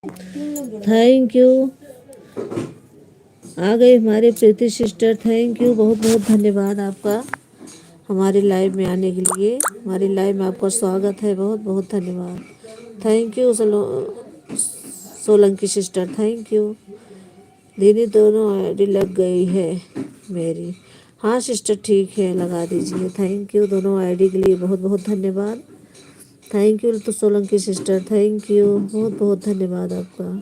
Thank you. आ गई हमारी प्रीति सिस्टर, थैंक यू, बहुत बहुत धन्यवाद आपका हमारी लाइव में आने के लिए। हमारी लाइव में आपका स्वागत है, बहुत बहुत धन्यवाद। Thank you Solanki sister, thank you. दीदी दोनों आईडी लग गई है मेरी। हाँ सिस्टर ठीक है, लगा दीजिए। थैंक यू, दोनों आईडी के लिए बहुत बहुत धन्यवाद। थैंक यू तो सोलंकी सिस्टर, थैंक यू, बहुत बहुत धन्यवाद आपका।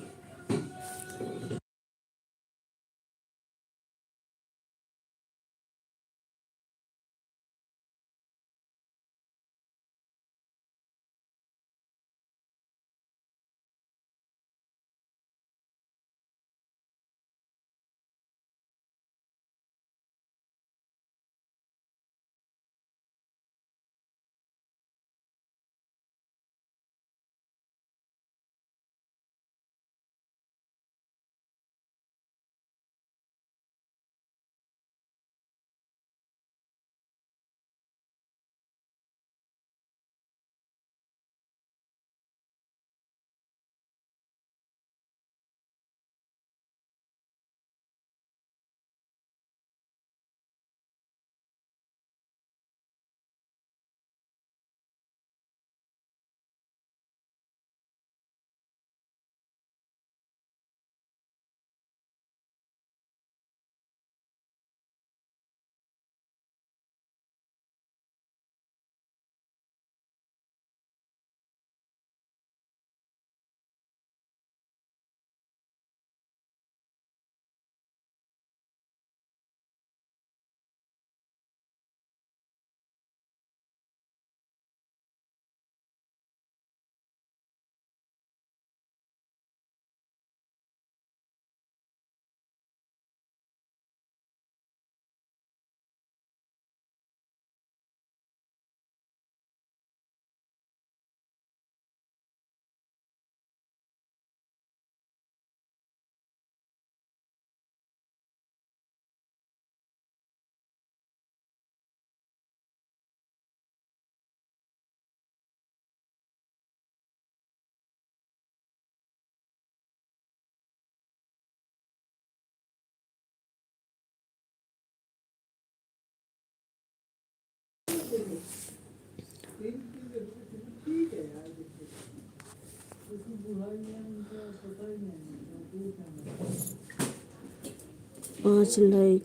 पाँच लाइक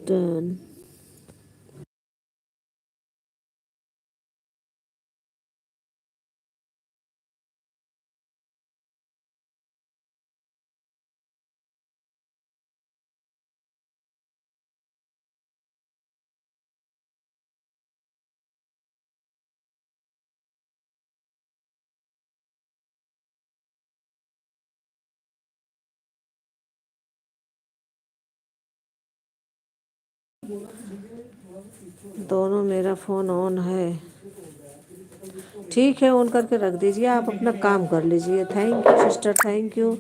डन। दोनों मेरा फ़ोन ऑन है, ठीक है, ऑन करके रख दीजिए, आप अपना काम कर लीजिए। Thank you sister, thank you,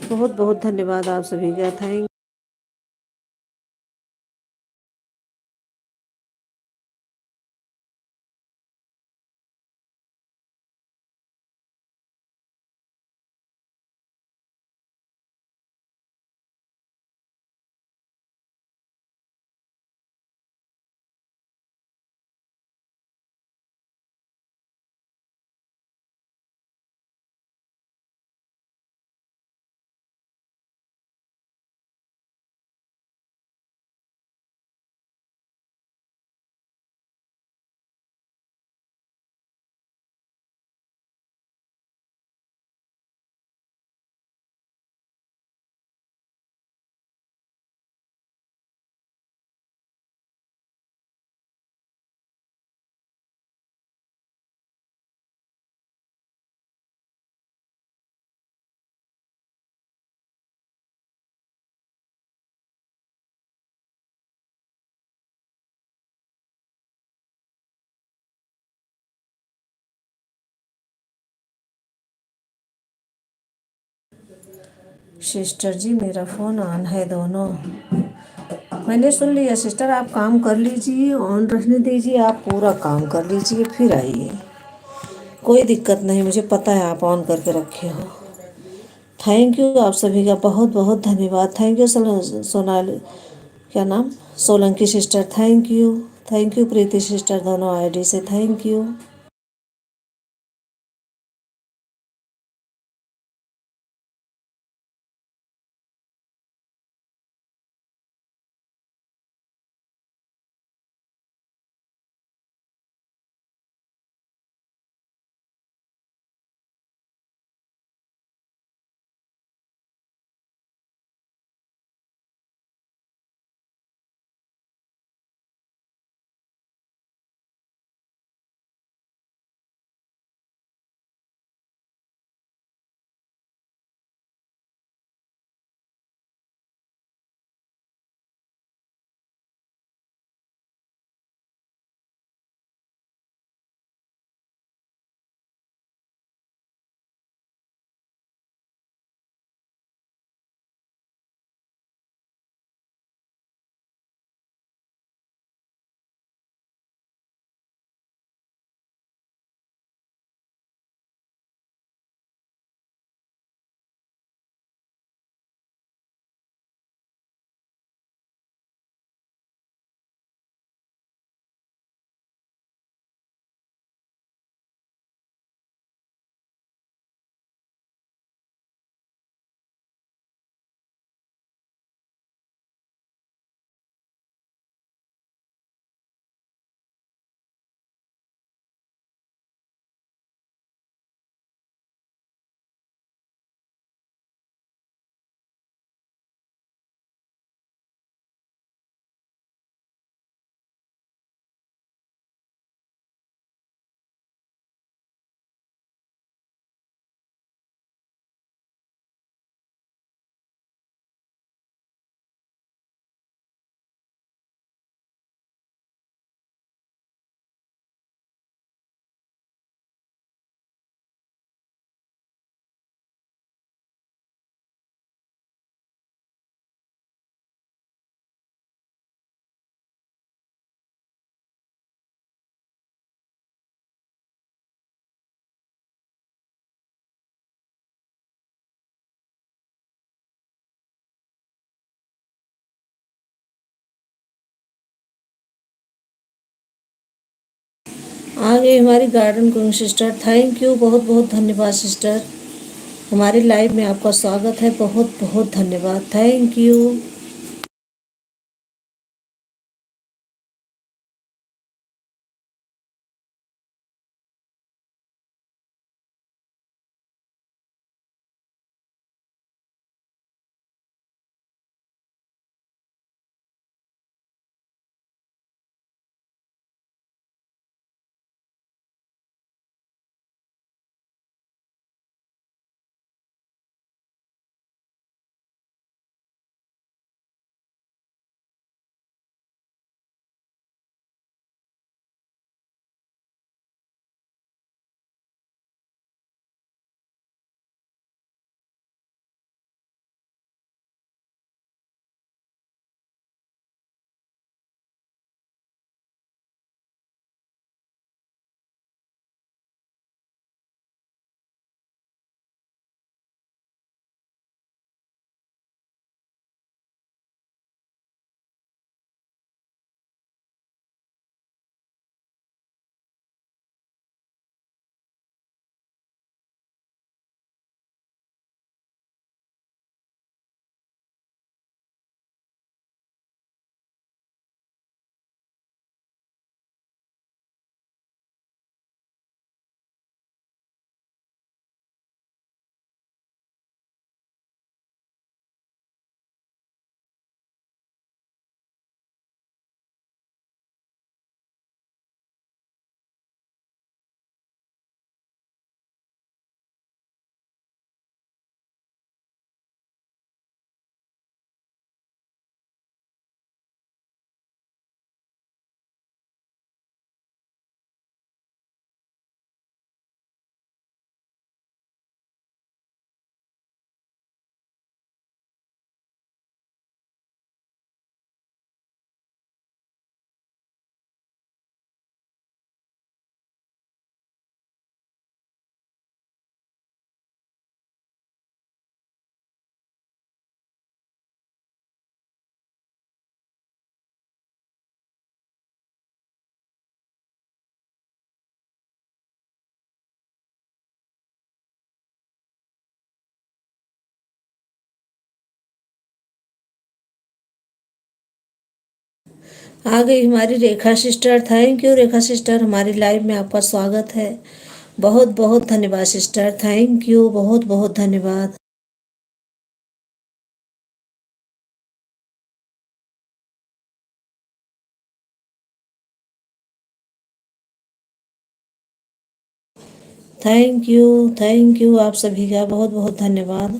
बहुत बहुत धन्यवाद आप सभी का। थैंक सिस्टर जी मेरा फ़ोन ऑन है दोनों। मैंने सुन लिया सिस्टर, आप काम कर लीजिए, ऑन रहने दीजिए, आप पूरा काम कर लीजिए फिर आइए, कोई दिक्कत नहीं, मुझे पता है आप ऑन करके रखे हो। थैंक यू आप सभी का बहुत बहुत धन्यवाद। थैंक यू सोनाली, क्या नाम, Solanki sister, thank you. Thank you Preeti sister, दोनों आईडी से थैंक यू। आ गई हमारी garden queen sister, thank you, बहुत बहुत धन्यवाद सिस्टर। हमारी लाइव में आपका स्वागत है, बहुत बहुत धन्यवाद, थैंक यू। आ गई हमारी Rekha sister. Thank you Rekha sister, हमारी लाइव में आपका स्वागत है। बहुत बहुत धन्यवाद सिस्टर, थैंक यू, बहुत बहुत धन्यवाद। थैंक यू, थैंक यू, आप सभी का बहुत बहुत धन्यवाद।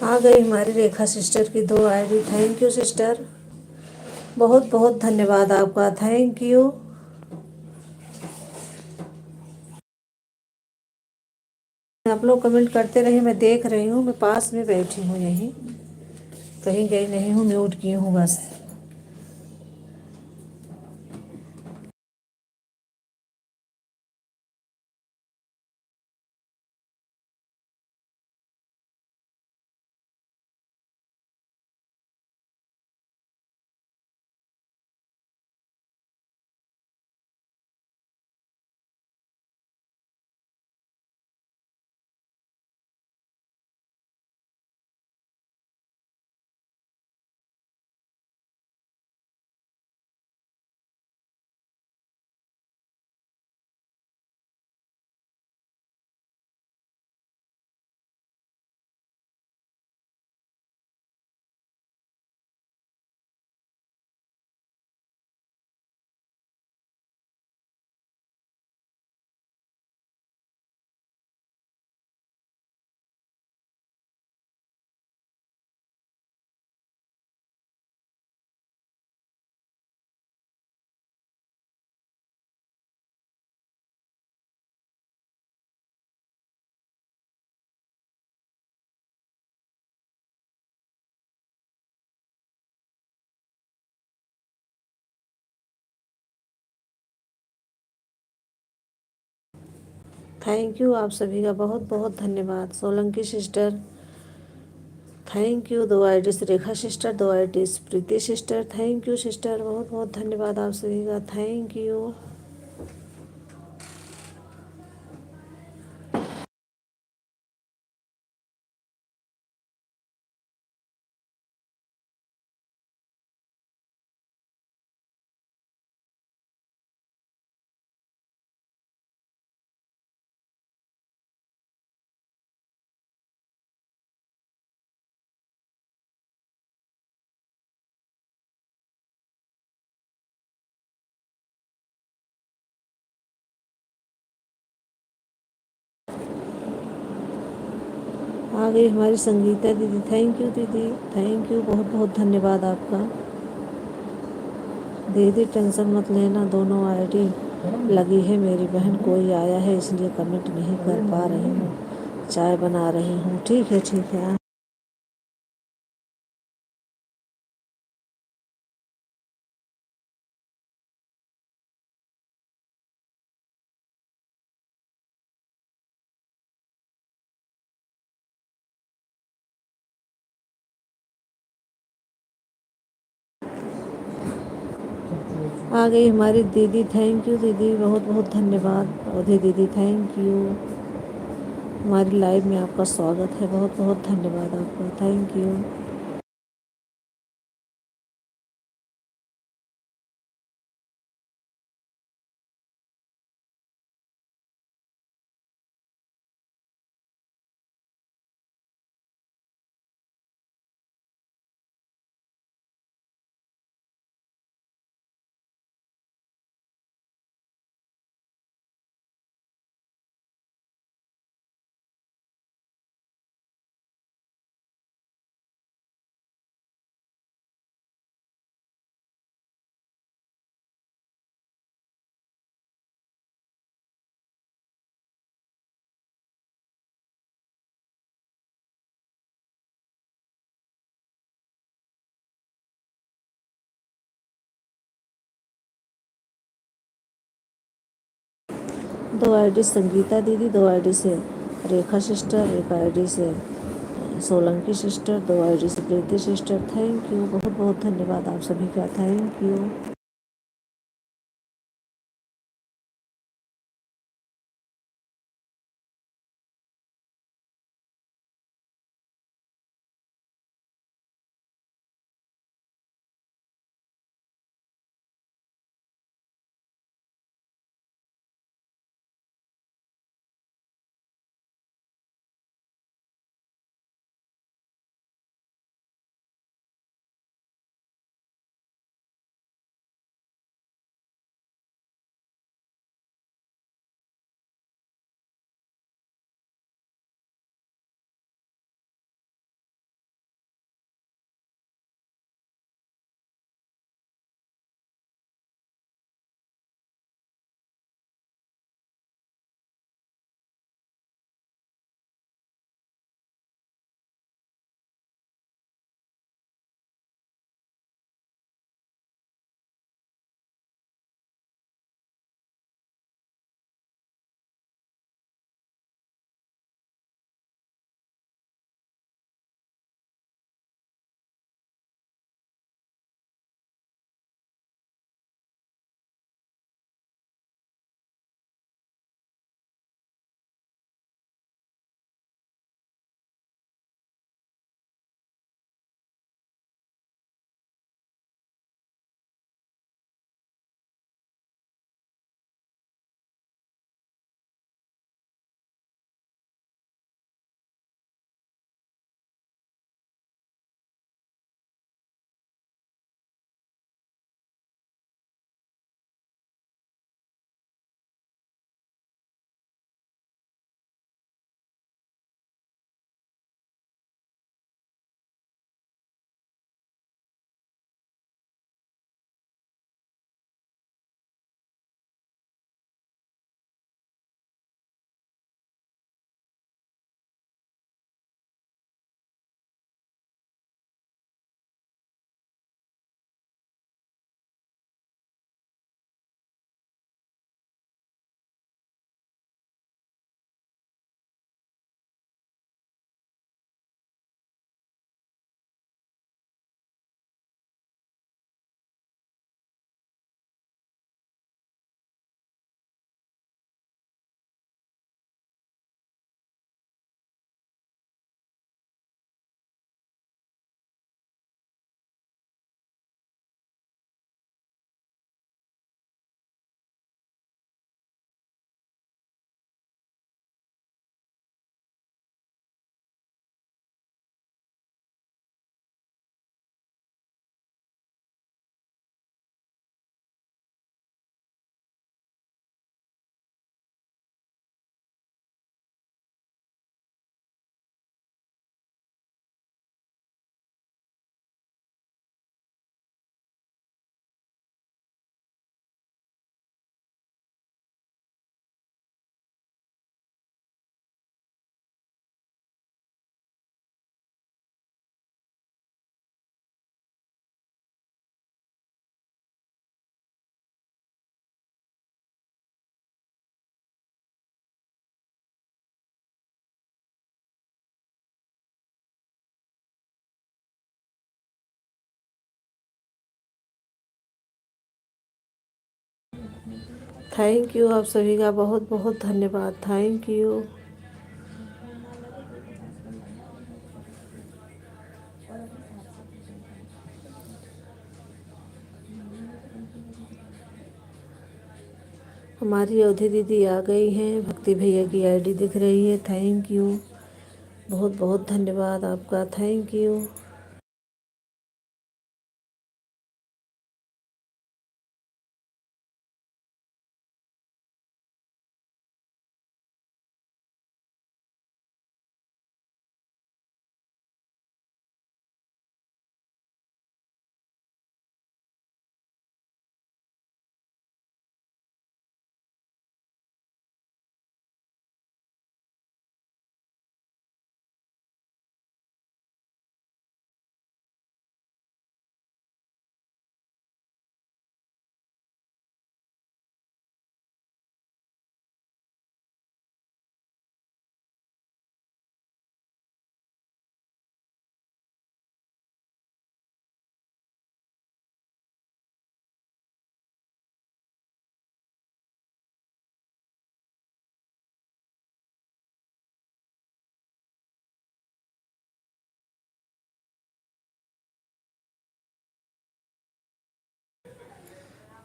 आ गई हमारी रेखा सिस्टर की 2 आईडी। थैंक यू सिस्टर, बहुत बहुत धन्यवाद आपका, थैंक यू। आप लोग कमेंट करते रहिए, मैं देख रही हूँ, मैं पास में बैठी हूँ यहीं, कहीं गई नहीं हूँ, म्यूट की हूँ बस। थैंक यू आप सभी का बहुत बहुत धन्यवाद। Solanki sister thank you, 2 ID से रेखा सिस्टर, 2 आईडी से प्रीति सिस्टर, थैंक यू सिस्टर, बहुत बहुत धन्यवाद आप सभी का, थैंक यू। आ गई हमारी संगीता दीदी, थैंक यू दीदी, थैंक यू, बहुत बहुत धन्यवाद आपका। दीदी टेंशन मत लेना, दोनों आईडी लगी है, मेरी बहन कोई आया है इसलिए कमेंट नहीं कर पा रही हूँ, चाय बना रही हूँ। ठीक है ठीक है। आ गई हमारी दीदी, थैंक यू दीदी, बहुत बहुत धन्यवाद। अवधि दीदी थैंक यू, हमारी लाइव में आपका स्वागत है, बहुत बहुत धन्यवाद आपका, थैंक यू। दो आईडी संगीता दीदी, 2 आईडी से रेखा सिस्टर, 1 आईडी से सोलंकी सिस्टर, 2 आईडी से प्रीति सिस्टर, थैंक यू, बहुत बहुत धन्यवाद आप सभी का, थैंक यू। थैंक यू, आप सभी का बहुत बहुत धन्यवाद। Thank you. हमारी अवधि दीदी आ गई हैं। भक्ति भैया की आईडी दिख रही है। थैंक यू, बहुत बहुत धन्यवाद आपका। Thank you.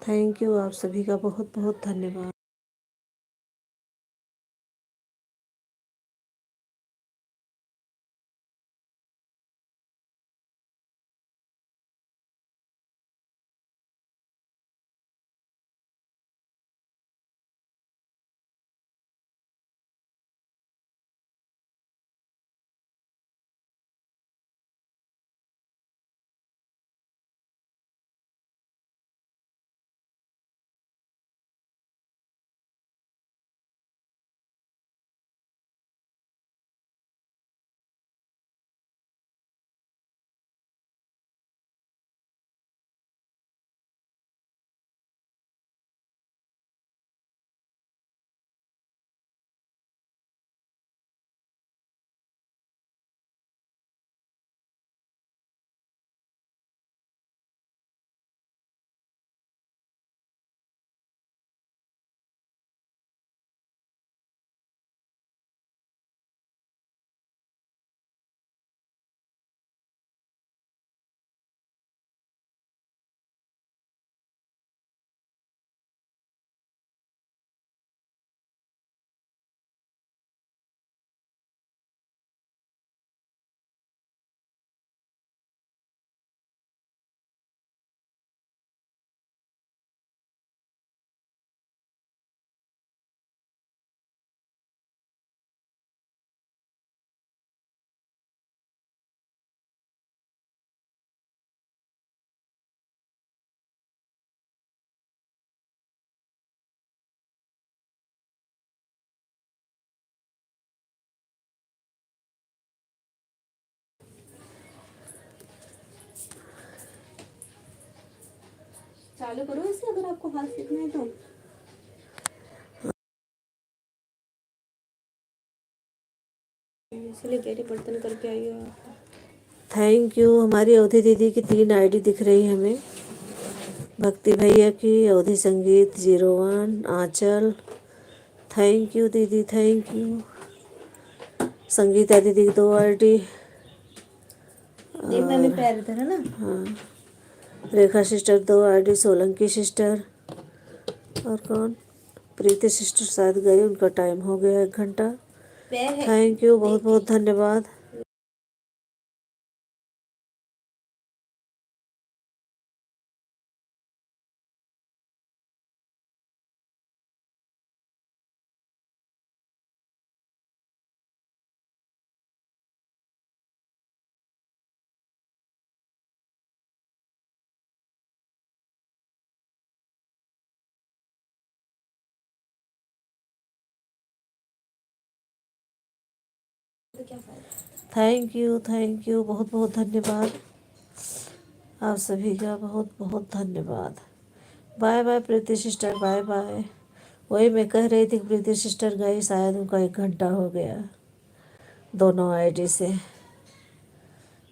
थैंक यू, आप सभी का बहुत बहुत धन्यवाद। चालू करो इसे अगर आपको हाथ सीखना है तो। इसलिए कह रही बर्तन करके आई हो। Thank you. हमारी अवधि दीदी की 3 आईडी दिख रही है हमें। भक्ति भैया की, अवधि संगीत 01, आंचल। थैंक यू दीदी, थैंक यू। संगीता दीदी की 2 आईडी। देखना मैं पैर इधर है ना। हाँ, रेखा सिस्टर 2 आईडी, सोलंकी सिस्टर। और कौन? प्रीति सिस्टर शायद गई, उनका टाइम हो गया 1 घंटा। पैर है। थैंक यू, बहुत बहुत धन्यवाद। तो क्या फायदा। थैंक यू, बहुत बहुत धन्यवाद। आप सभी का बहुत बहुत धन्यवाद। Bye bye Preeti sister, bye bye. वही मैं कह रही थी कि प्रीति सिस्टर गई, शायद उनका 1 घंटा हो गया दोनों आईडी से।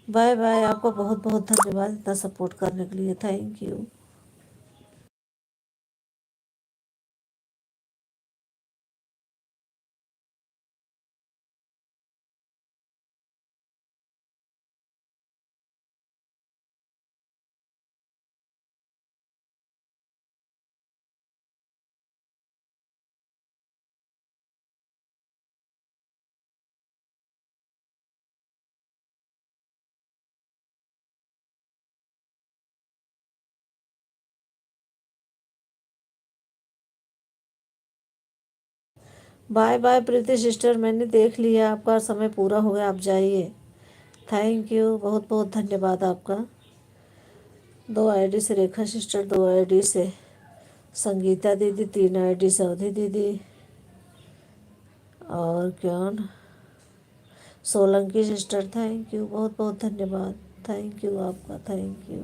Bye bye. आपको बहुत बहुत धन्यवाद इतना सपोर्ट करने के लिए। Thank you. Bye bye Preeti sister, मैंने देख लिया, आपका समय पूरा हो गया, आप जाइए। थैंक यू, बहुत बहुत धन्यवाद आपका। 2 आईडी से रेखा सिस्टर, 2 आईडी से संगीता दीदी, 3 आईडी से अवधि दीदी, और कौन, सोलंकी सिस्टर। थैंक यू, बहुत बहुत धन्यवाद। थैंक यू आपका, थैंक यू।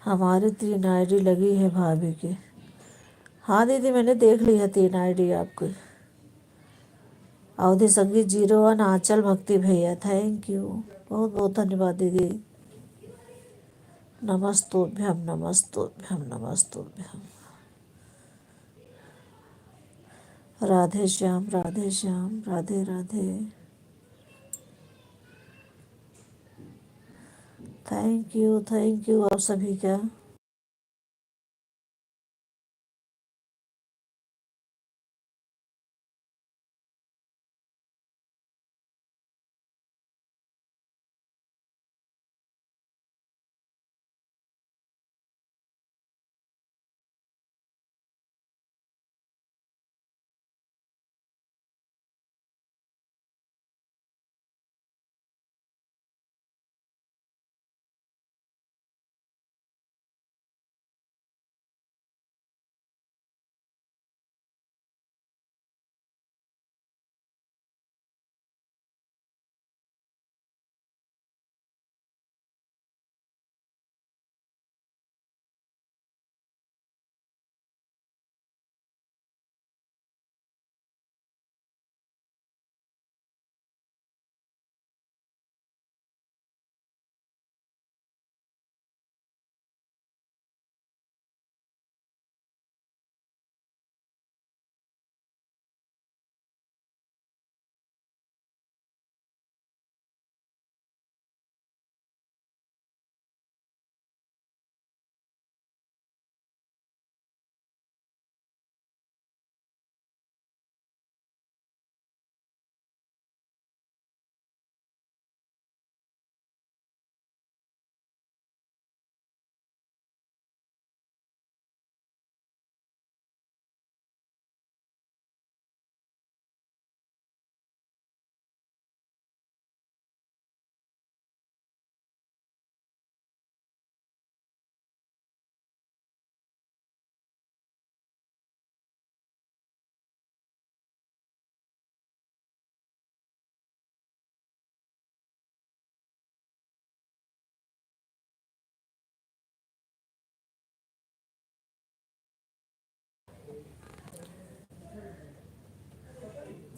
हमारी 3 आईडी लगी है भाभी की। हाँ दीदी, मैंने देख लिया 3 आईडी आपकी। अवधि संगीत 01, आंचल भक्ति भैया, थैंक यू, बहुत बहुत धन्यवाद दीदी। नमस्तोभ्यम नमस्तोभ्यम नमस्तोभ्यम। राधे श्याम, राधे श्याम, राधे राधे। थैंक यू आप सभी का।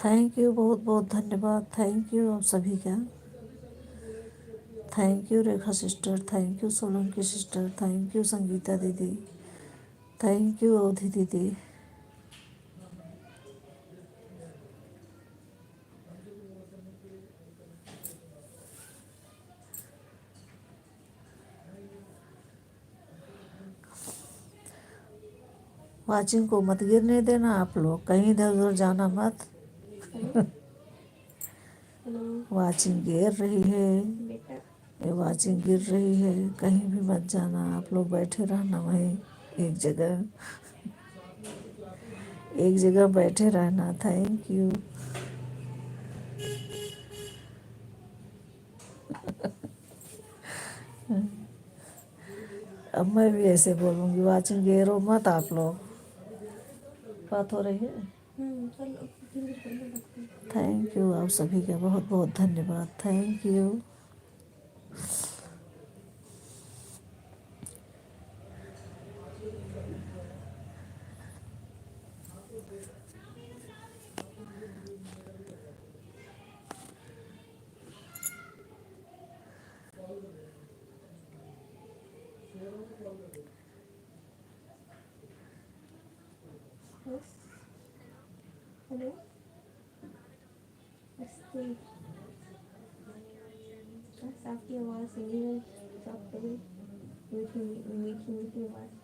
थैंक यू, बहुत बहुत धन्यवाद। थैंक यू आप सभी का। Thank you Rekha sister, thank you Solanki sister, thank you Sangeeta दीदी, थैंक यू अवधि दीदी। वाचिंग को मत गिरने देना आप लोग, कहीं इधर उधर जाना मत। हेलो वाचिंग गिर रही है, बेटा। ये वाचिंग गिर रही है, कहीं भी मत जाना आप लोग, बैठे रहना वहीं एक जगह, एक जगह बैठे रहना। Thank you. अब मैं भी ऐसे बोलूँगी, वाचिंग गिरो मत आप लोग। बात हो रही है। चलो धीरे धीरे करने लगते हैं। थैंक यू आप सभी का, बहुत बहुत धन्यवाद। Thank you. यस हेलो नमस्ते। बस आपकी आवाज़ सुनी है, सब कभी मीठी मीठी मीठी आवाज़।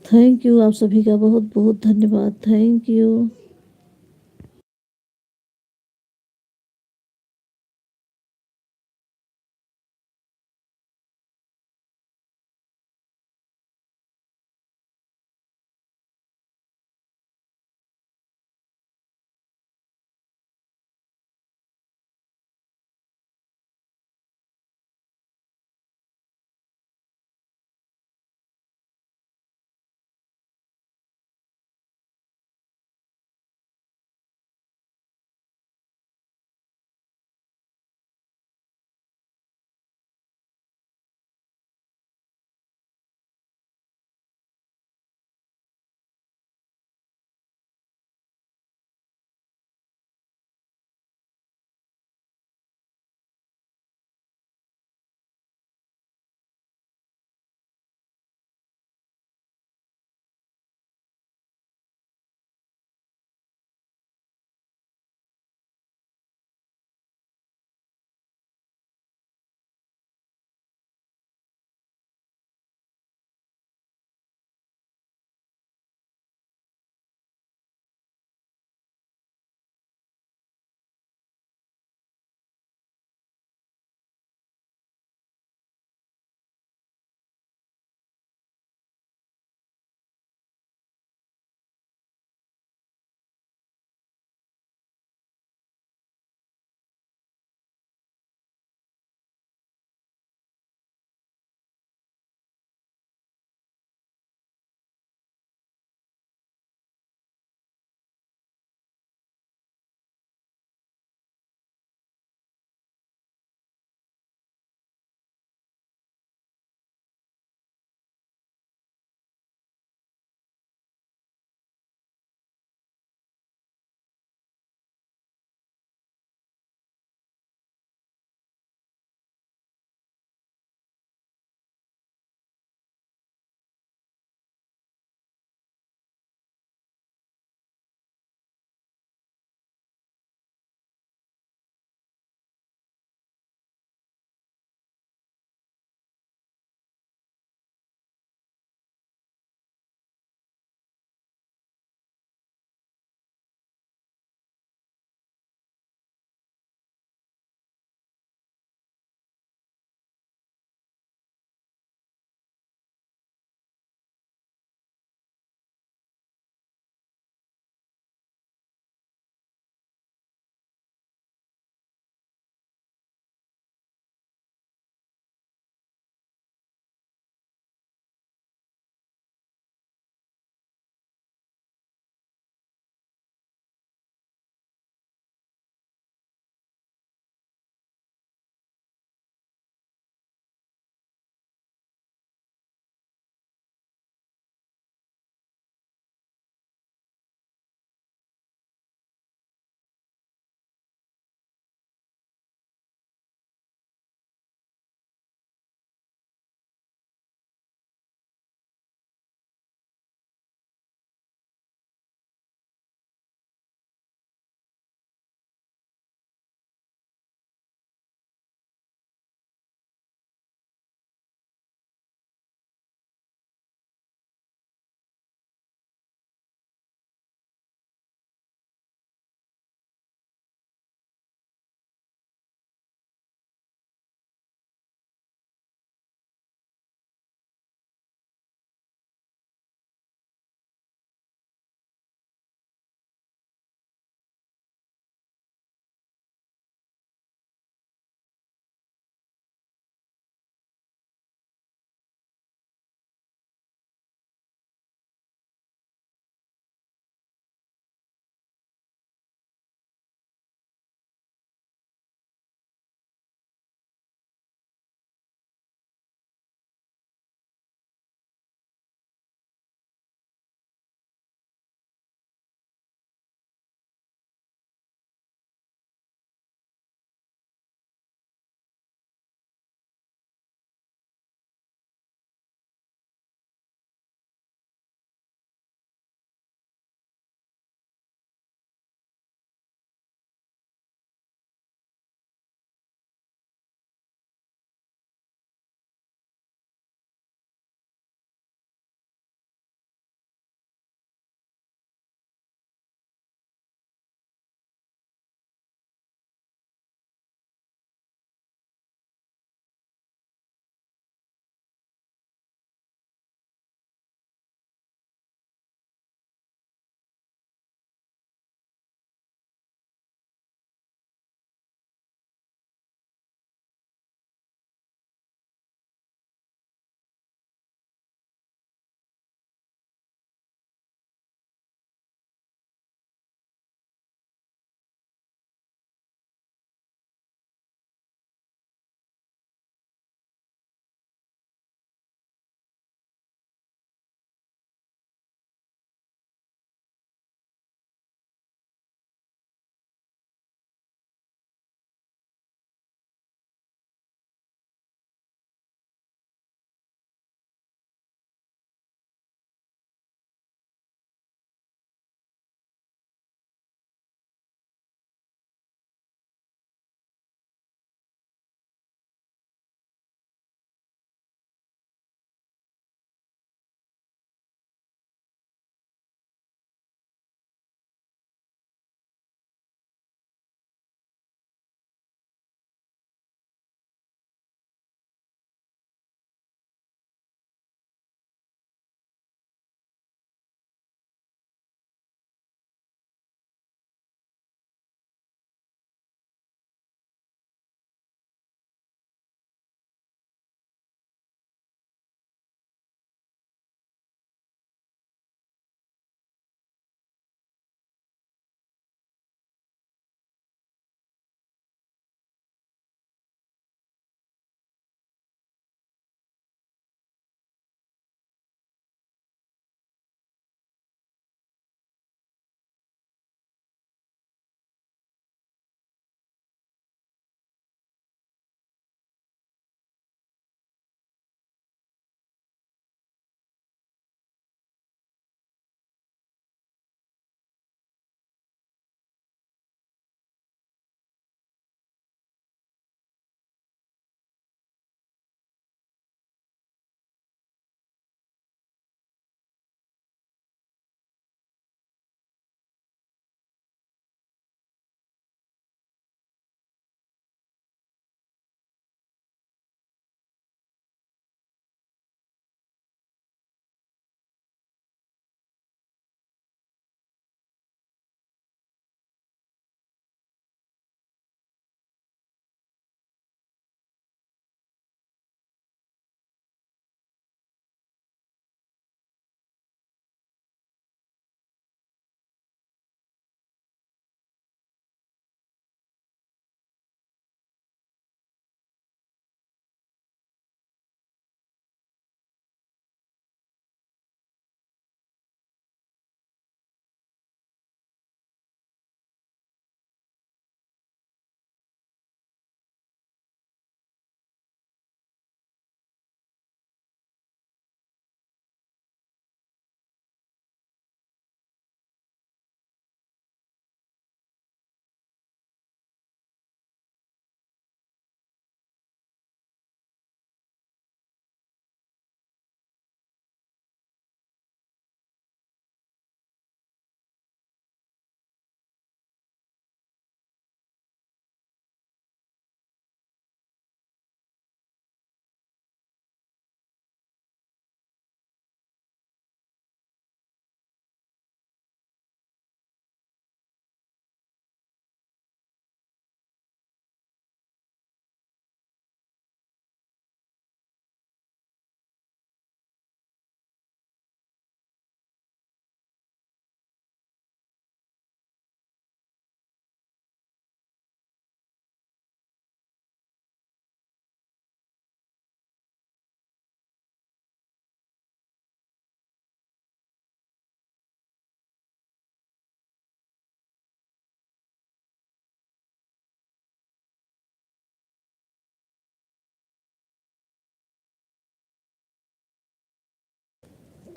थैंक यू आप सभी का, बहुत बहुत धन्यवाद। Thank you.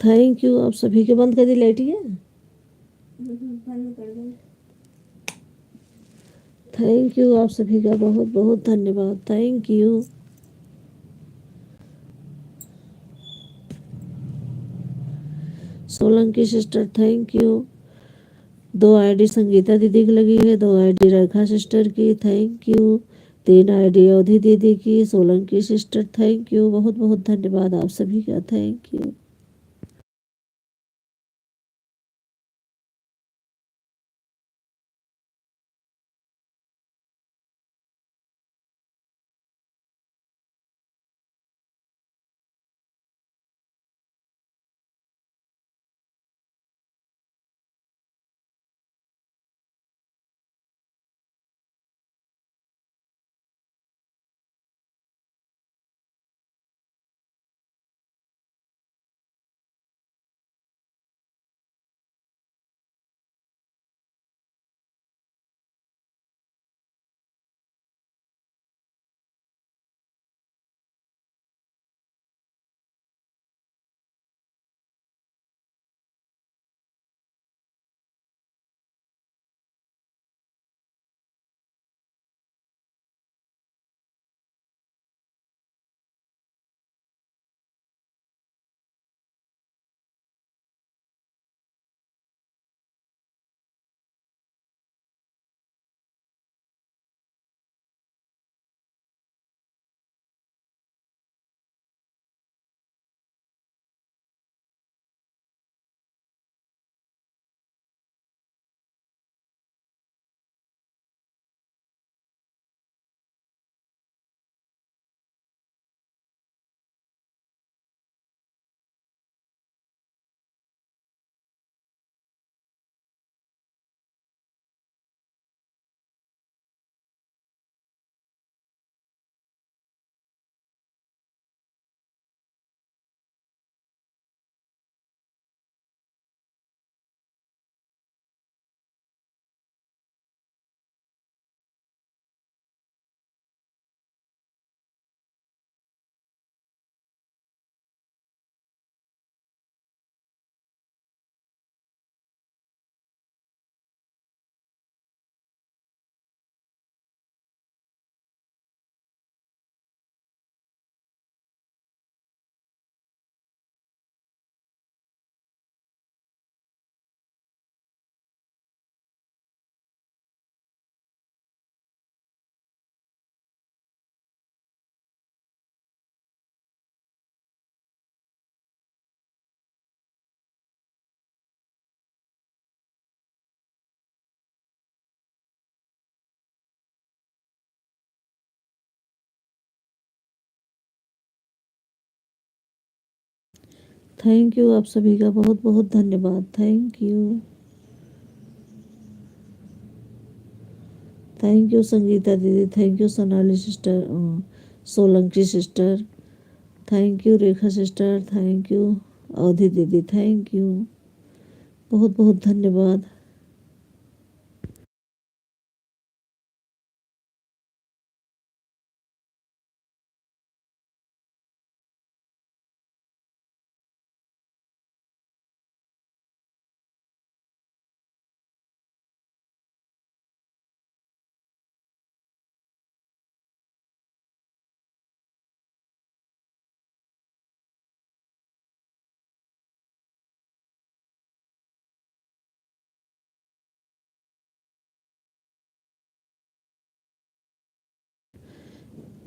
थैंक यू आप सभी के। बंद कर दी लाइट है। बंद कर दो। थैंक यू आप सभी का बहुत बहुत धन्यवाद। Thank you. Solanki sister thank you. 2 ID Sangeeta दीदी की लगी है, 2 आईडी रेखा सिस्टर की थैंक यू, 3 आईडी अवधि दीदी की, सोलंकी सिस्टर थैंक यू, बहुत बहुत धन्यवाद आप सभी का। Thank you. थैंक यू आप सभी का बहुत बहुत धन्यवाद। Thank you. Thank you Sangeeta दीदी, thank you Sonali sister, Solanki sister, thank you Rekha sister, thank you Avadhi दीदी, थैंक यू, बहुत बहुत धन्यवाद।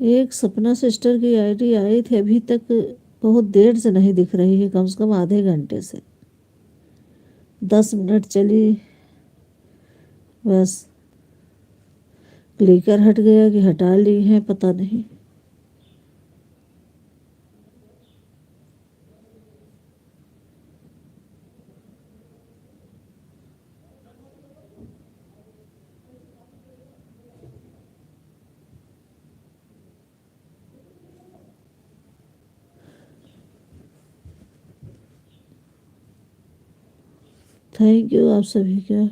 एक सपना सिस्टर की आईडी आई थी, अभी तक बहुत देर से नहीं दिख रही है, कम से कम आधे घंटे से। 10 मिनट चली, बस क्लिकर हट गया कि हटा ली है पता नहीं। थैंक यू आप सभी का।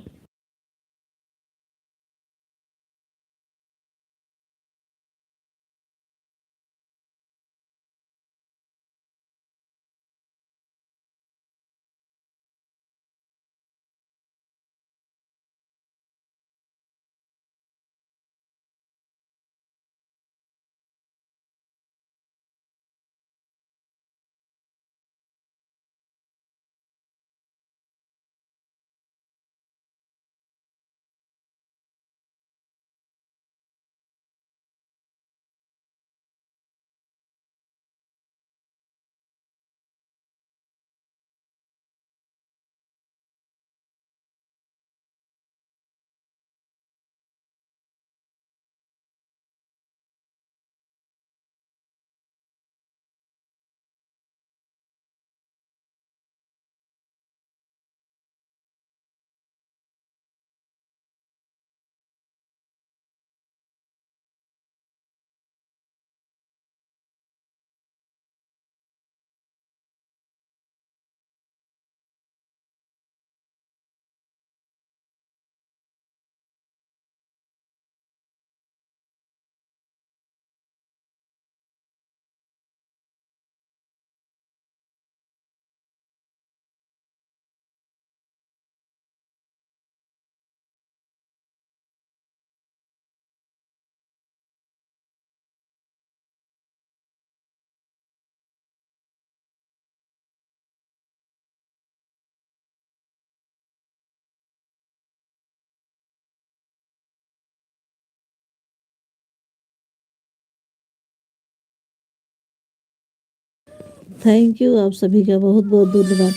थैंक यू आप सभी का बहुत बहुत धन्यवाद।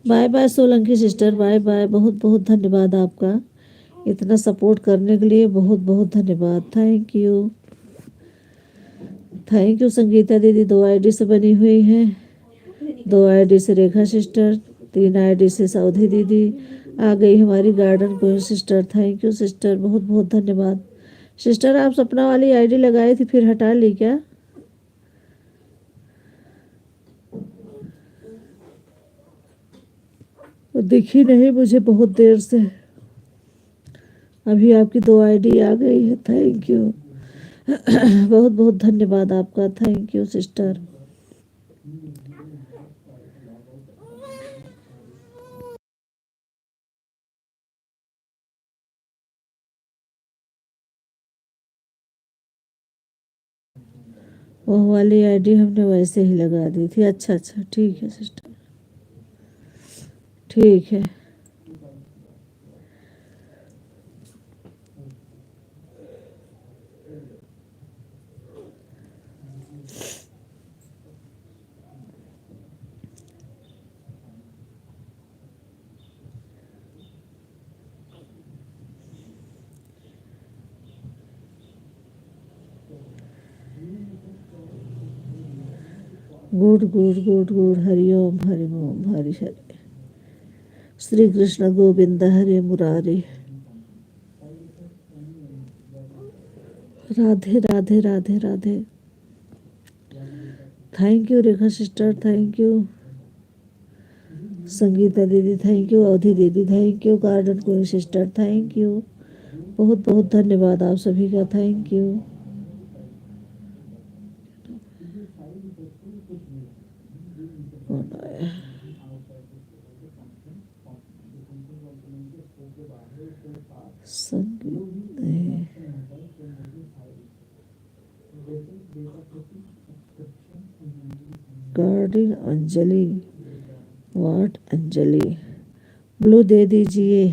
Bye bye Solanki sister, bye bye. बहुत बहुत धन्यवाद आपका, इतना सपोर्ट करने के लिए बहुत बहुत धन्यवाद। Thank you, thank you. Sangeeta दीदी 2 आईडी से बनी हुई है, 2 आईडी से रेखा सिस्टर, 3 आईडी से सऊदी दीदी आ गई हमारी garden queen sister. Thank you sister, बहुत बहुत धन्यवाद। सिस्टर आप सपना वाली आईडी लगाई थी फिर हटा ली क्या? वो दिखी नहीं मुझे बहुत देर से, अभी आपकी 2 आईडी आ गई है। थैंक यू बहुत बहुत धन्यवाद आपका। Thank you sister. वो वाली आईडी हमने वैसे ही लगा दी थी। अच्छा अच्छा, ठीक है सिस्टर, ठीक है। Good good good good. Hariom Hariom, Hari Hari. Shri Krishna Govind Hare Murari. Radhe Radhe Radhe Radhe. Thank you Rekha sister, thank you. Sangeeta दीदी थैंक यू, अवधि दीदी thank you, garden queen sister thank you. बहुत बहुत धन्यवाद आप सभी का। Thank you. कौन आया? संगीत गार्डन अंजलि, वाट अंजलि, ब्लू दे दीजिए।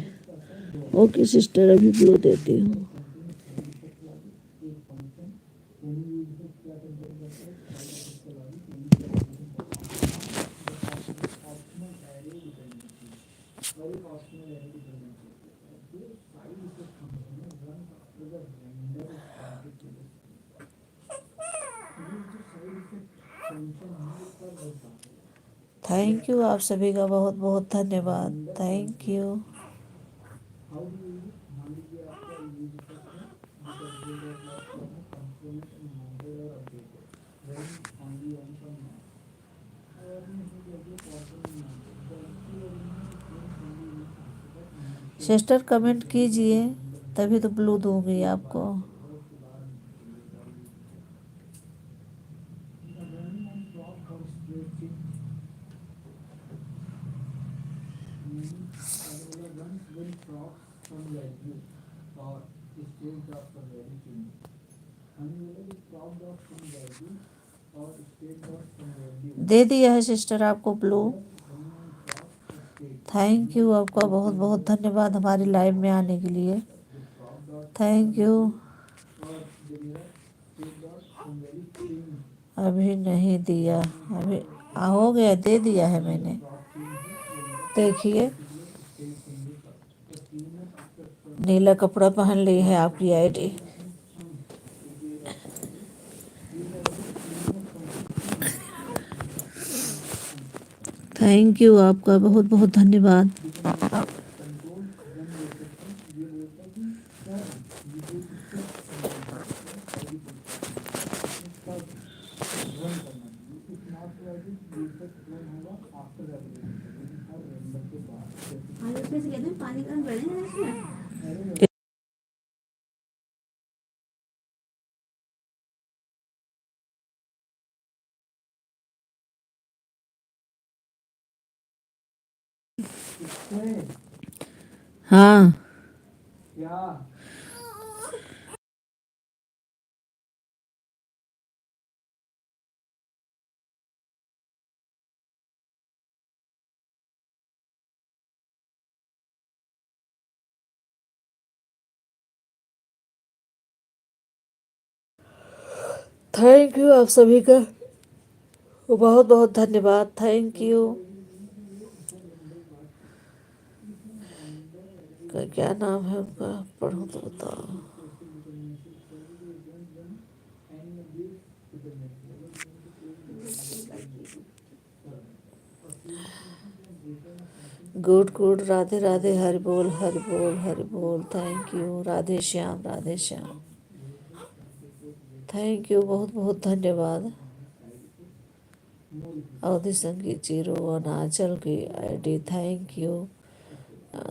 ओके सिस्टर, अभी ब्लू देती हूँ। थैंक यू आप सभी का बहुत बहुत धन्यवाद। Thank you. सिस्टर कमेंट कीजिए तभी तो ब्लू दूंगी आपको। दे दिया है सिस्टर आपको ब्लू। थैंक यू आपका बहुत बहुत धन्यवाद हमारी लाइव में आने के लिए। Thank you. अभी नहीं दिया, अभी हो गया, दे दिया है मैंने। देखिए नीला कपड़ा पहन ली है आपकी आईडी। थैंक यू, आपका बहुत बहुत धन्यवाद। पानी गर्म कर देंगे। हाँ, थैंक यू आप सभी का बहुत बहुत धन्यवाद। Thank you. क्या नाम है उनका, पढ़ो तो बताओ। गुड गुड, राधे राधे, हरि बोल हरि बोल हरि बोल। Thank you, Radhe Shyam Radhe Shyam. Thank you, बहुत बहुत धन्यवाद। अवधि संगीत जीरो अरुणाचल की ID, thank you.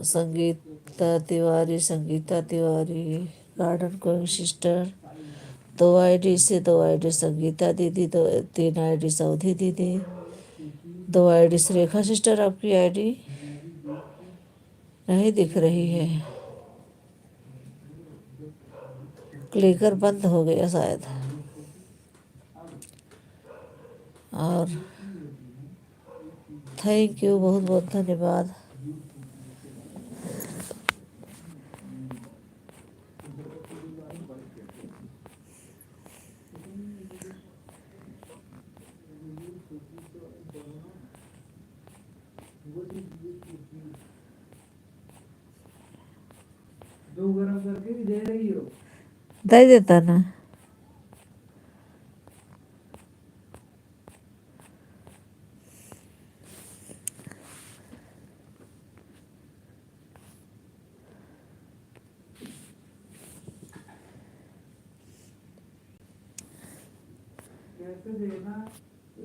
Sangeeta Tiwari, Sangeeta Tiwari, garden queen sister, 2 ID से 2 आईडी संगीता दीदी, 3 आईडी सऊधी दीदी, 2 आईडी रेखा सिस्टर। आपकी आईडी नहीं दिख रही है, क्लिकर बंद हो गया शायद। और थैंक यू, बहुत बहुत धन्यवाद। दे देता ना।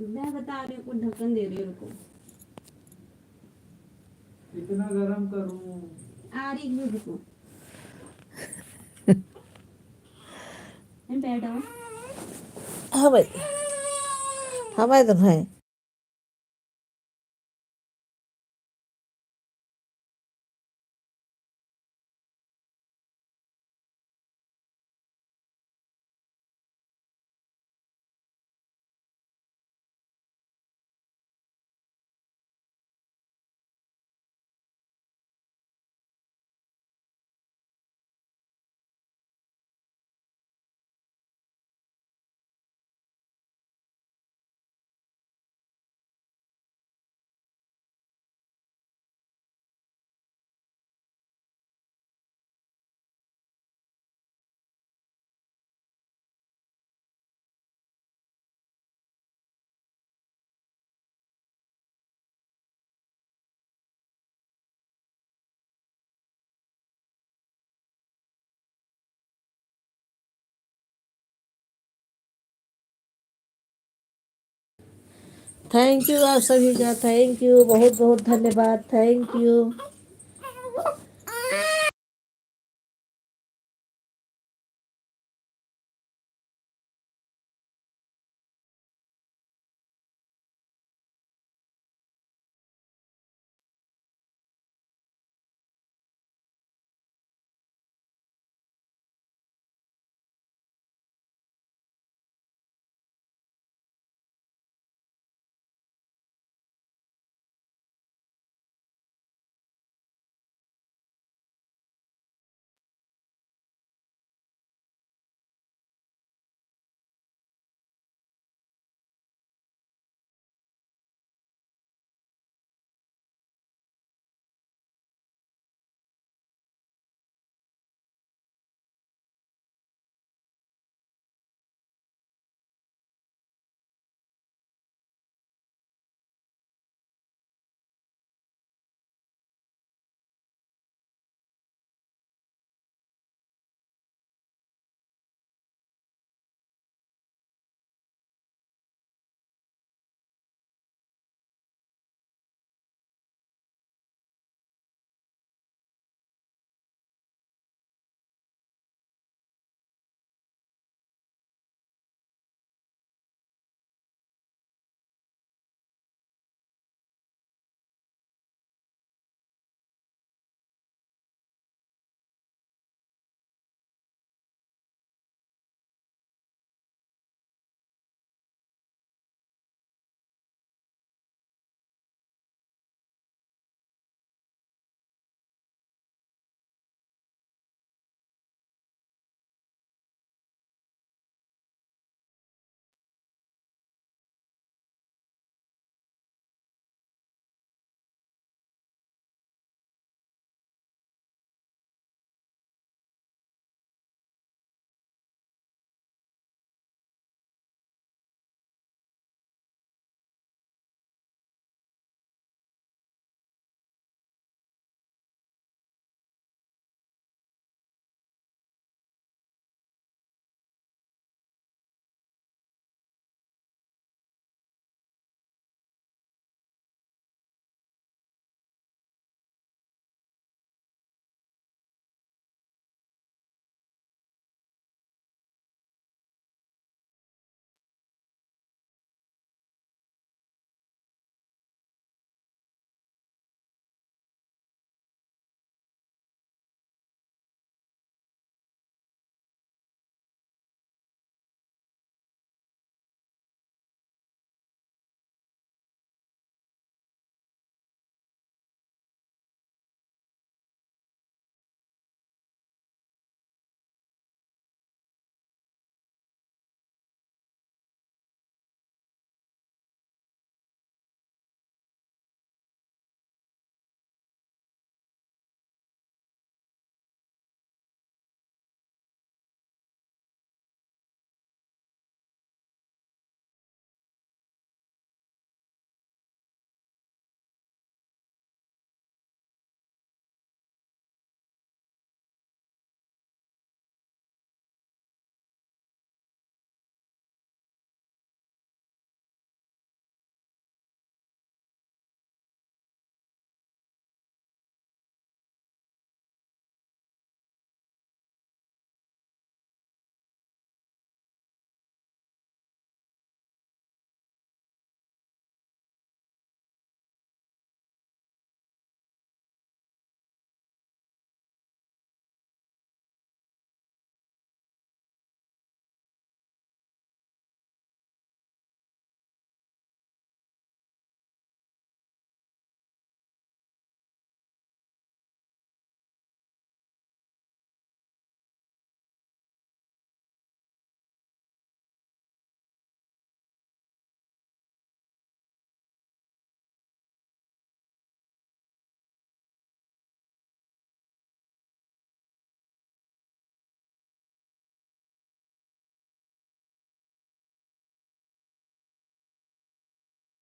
मैं बता रही हूँ, ढक्कन दे रही हूँ, रुको। कितना गरम करूं? आ रही हूँ, रुको। बैठो। हाँ भाई, हाँ भाई, तो भाई थैंक यू आप सभी का, थैंक यू, बहुत बहुत धन्यवाद। Thank you.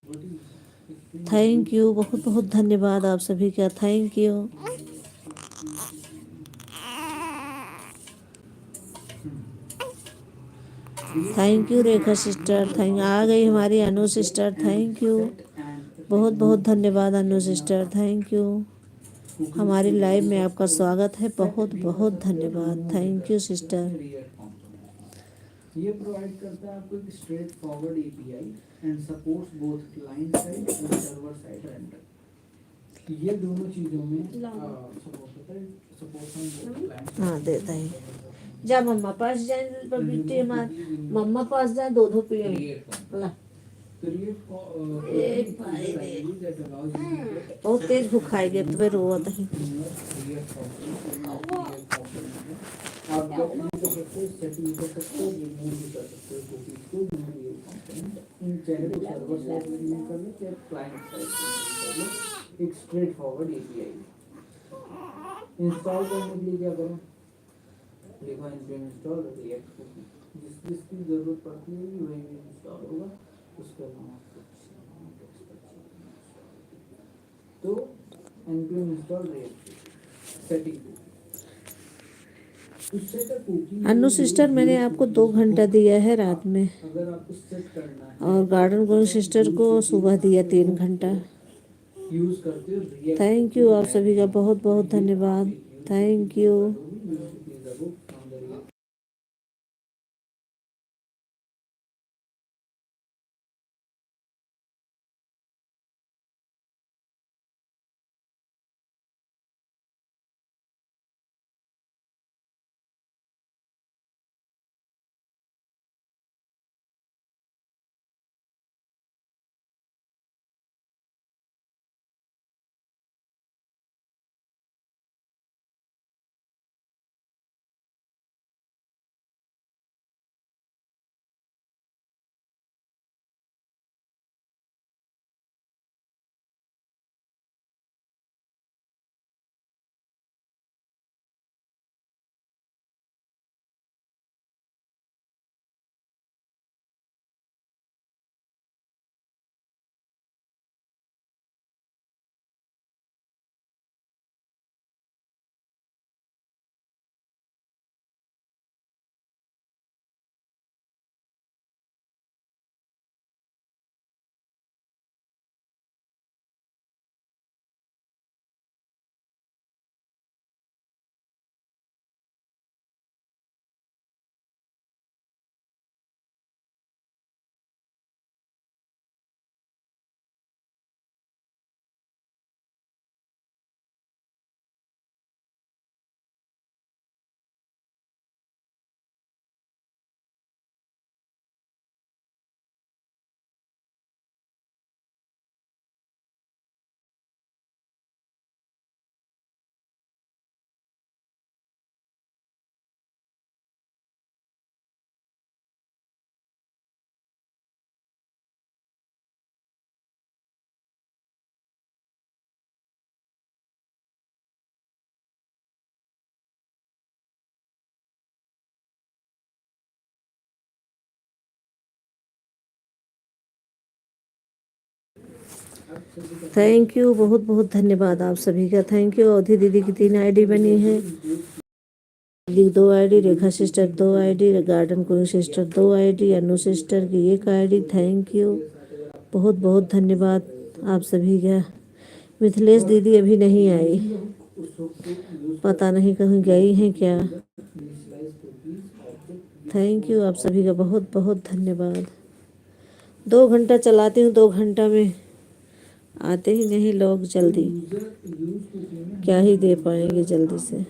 थैंक यू, बहुत बहुत धन्यवाद आप सभी का, thank you. Thank you Rekha sister, thank आ गई हमारी अनु सिस्टर, थैंक यू, बहुत बहुत धन्यवाद अनु सिस्टर, थैंक यू। हमारी लाइव में आपका स्वागत है, बहुत बहुत धन्यवाद, थैंक यू सिस्टर। ये प्रोवाइड करता है आपको एक straightforward API and supports both client side and server side render. ये दोनों चीजों में सपोर्ट होता है, सपोर्ट हम क्लाइंट। हाँ देता है। जा मम्मा पास जाए बेटे, मार मम्मा पास जाए, दो दो पिए ला एक भाई दे बहुत तेज भूखाई गए तो फिर रोवत है। आप गेट नहीं कर सकते, सेटिंग कर सकते, रिमूव भी कर सकते हो कुकीज को, जो रियल कंपोनेंट इन चाहे तो सर्वर साइड में रिमूव कर लो चाहे क्लाइंट साइड में रिमूव कर लो। एक स्ट्रेट फॉरवर्ड एपीआई इंस्टॉल करने के लिए क्या करो, लिखो npm install react cookie, जिसकी जरूरत पड़ती है वही इंस्टॉल होगा, उसके अलावा कुछ तो npm install react सेटिंग। अनु सिस्टर मैंने आपको 2 घंटा दिया है रात में, अगर आपको सेट करना है और गार्डन गोइंग सिस्टर को सुबह दिया 3 घंटा। यूज करते हो थैंक यू आप सभी का, बहुत बहुत धन्यवाद, थैंक यू। थैंक यू, बहुत बहुत धन्यवाद आप सभी का, थैंक यू। अवधि दीदी की 3 आईडी बनी है, 2 ID, Rekha sister 2 ID, garden कोई सिस्टर 2 आईडी, अनु सिस्टर की 1 आईडी, थैंक यू, बहुत बहुत धन्यवाद आप सभी का। मिथिलेश दीदी अभी नहीं आई, पता नहीं कहीं गई हैं क्या। थैंक यू आप सभी का, बहुत बहुत धन्यवाद। 2 घंटा चलाती हूँ, 2 घंटा में आते ही नहीं लोग जल्दी, क्या ही दे पाएंगे जल्दी से।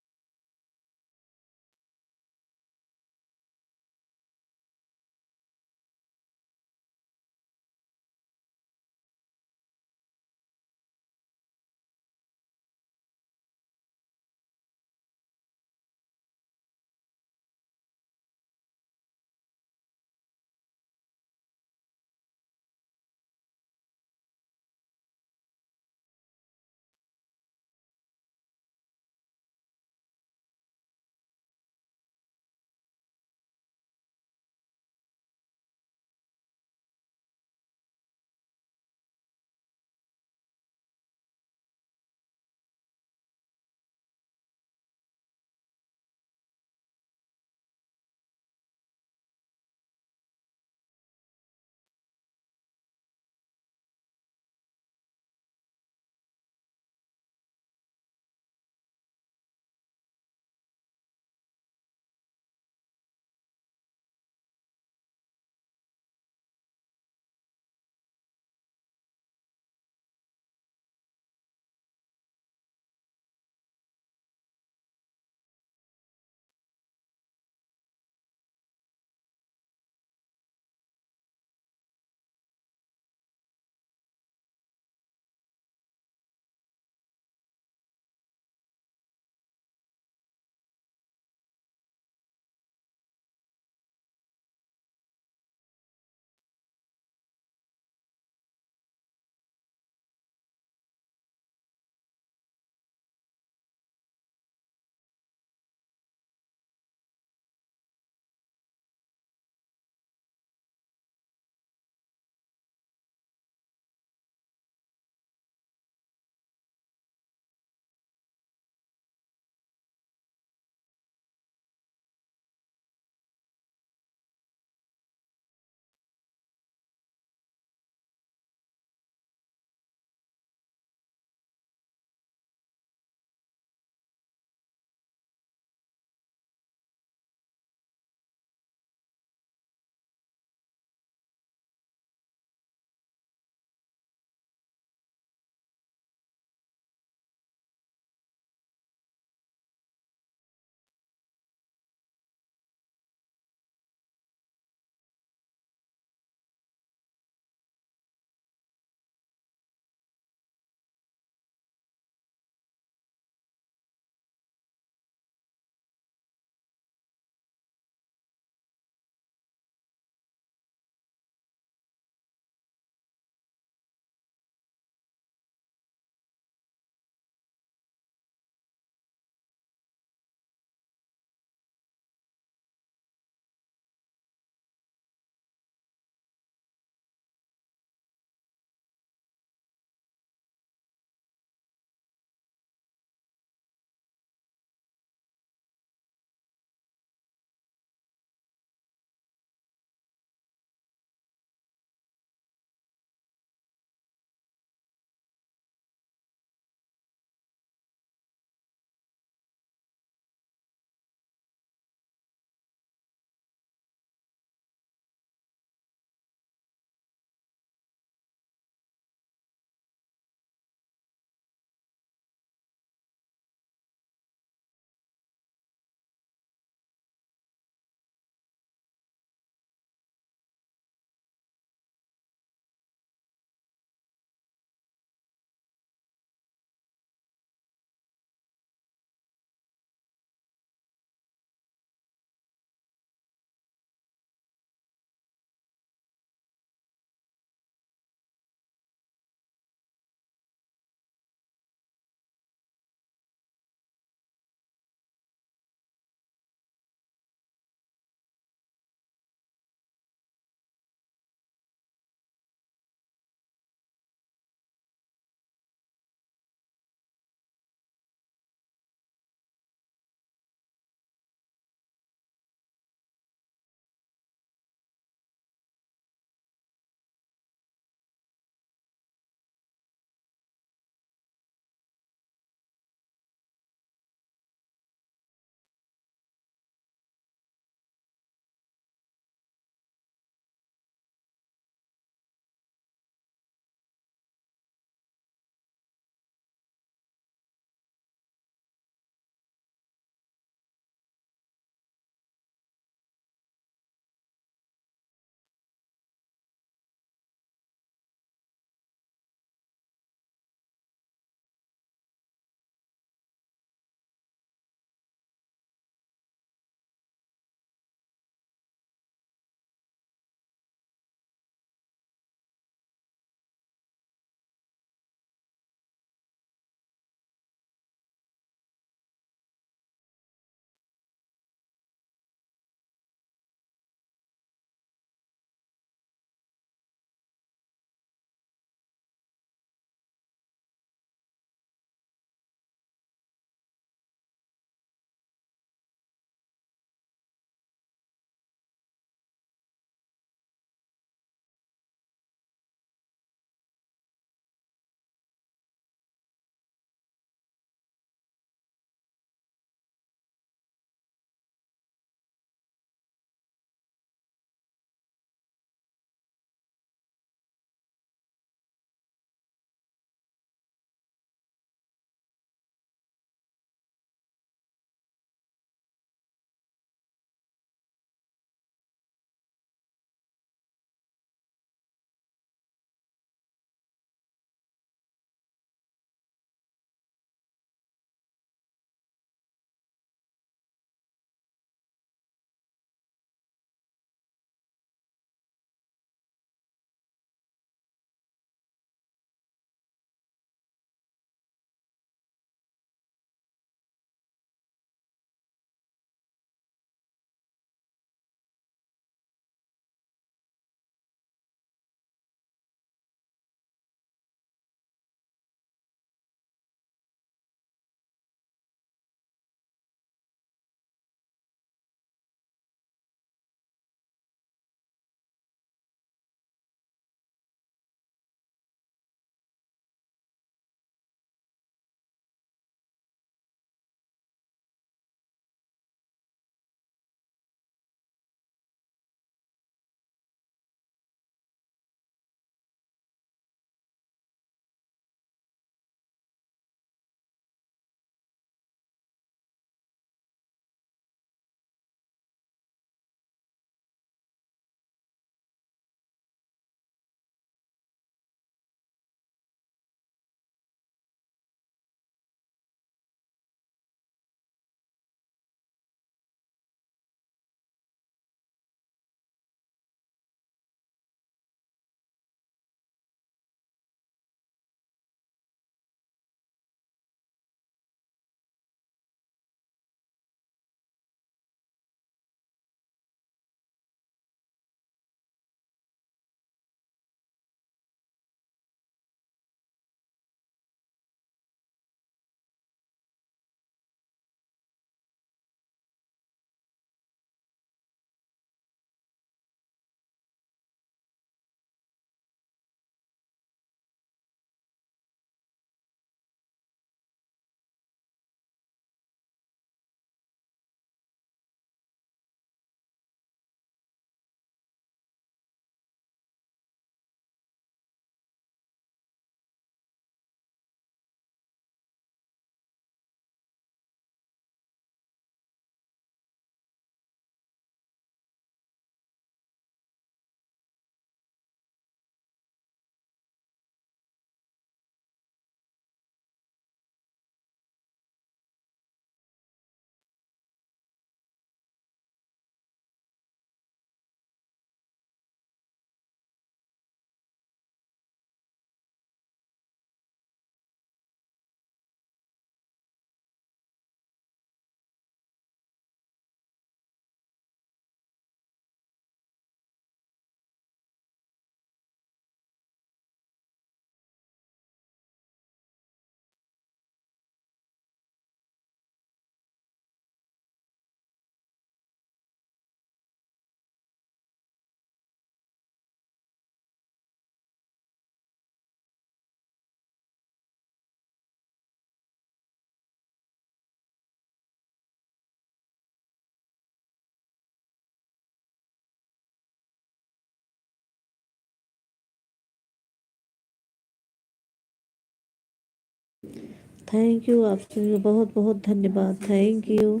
थैंक यू, आप सभी को बहुत बहुत धन्यवाद। Thank you.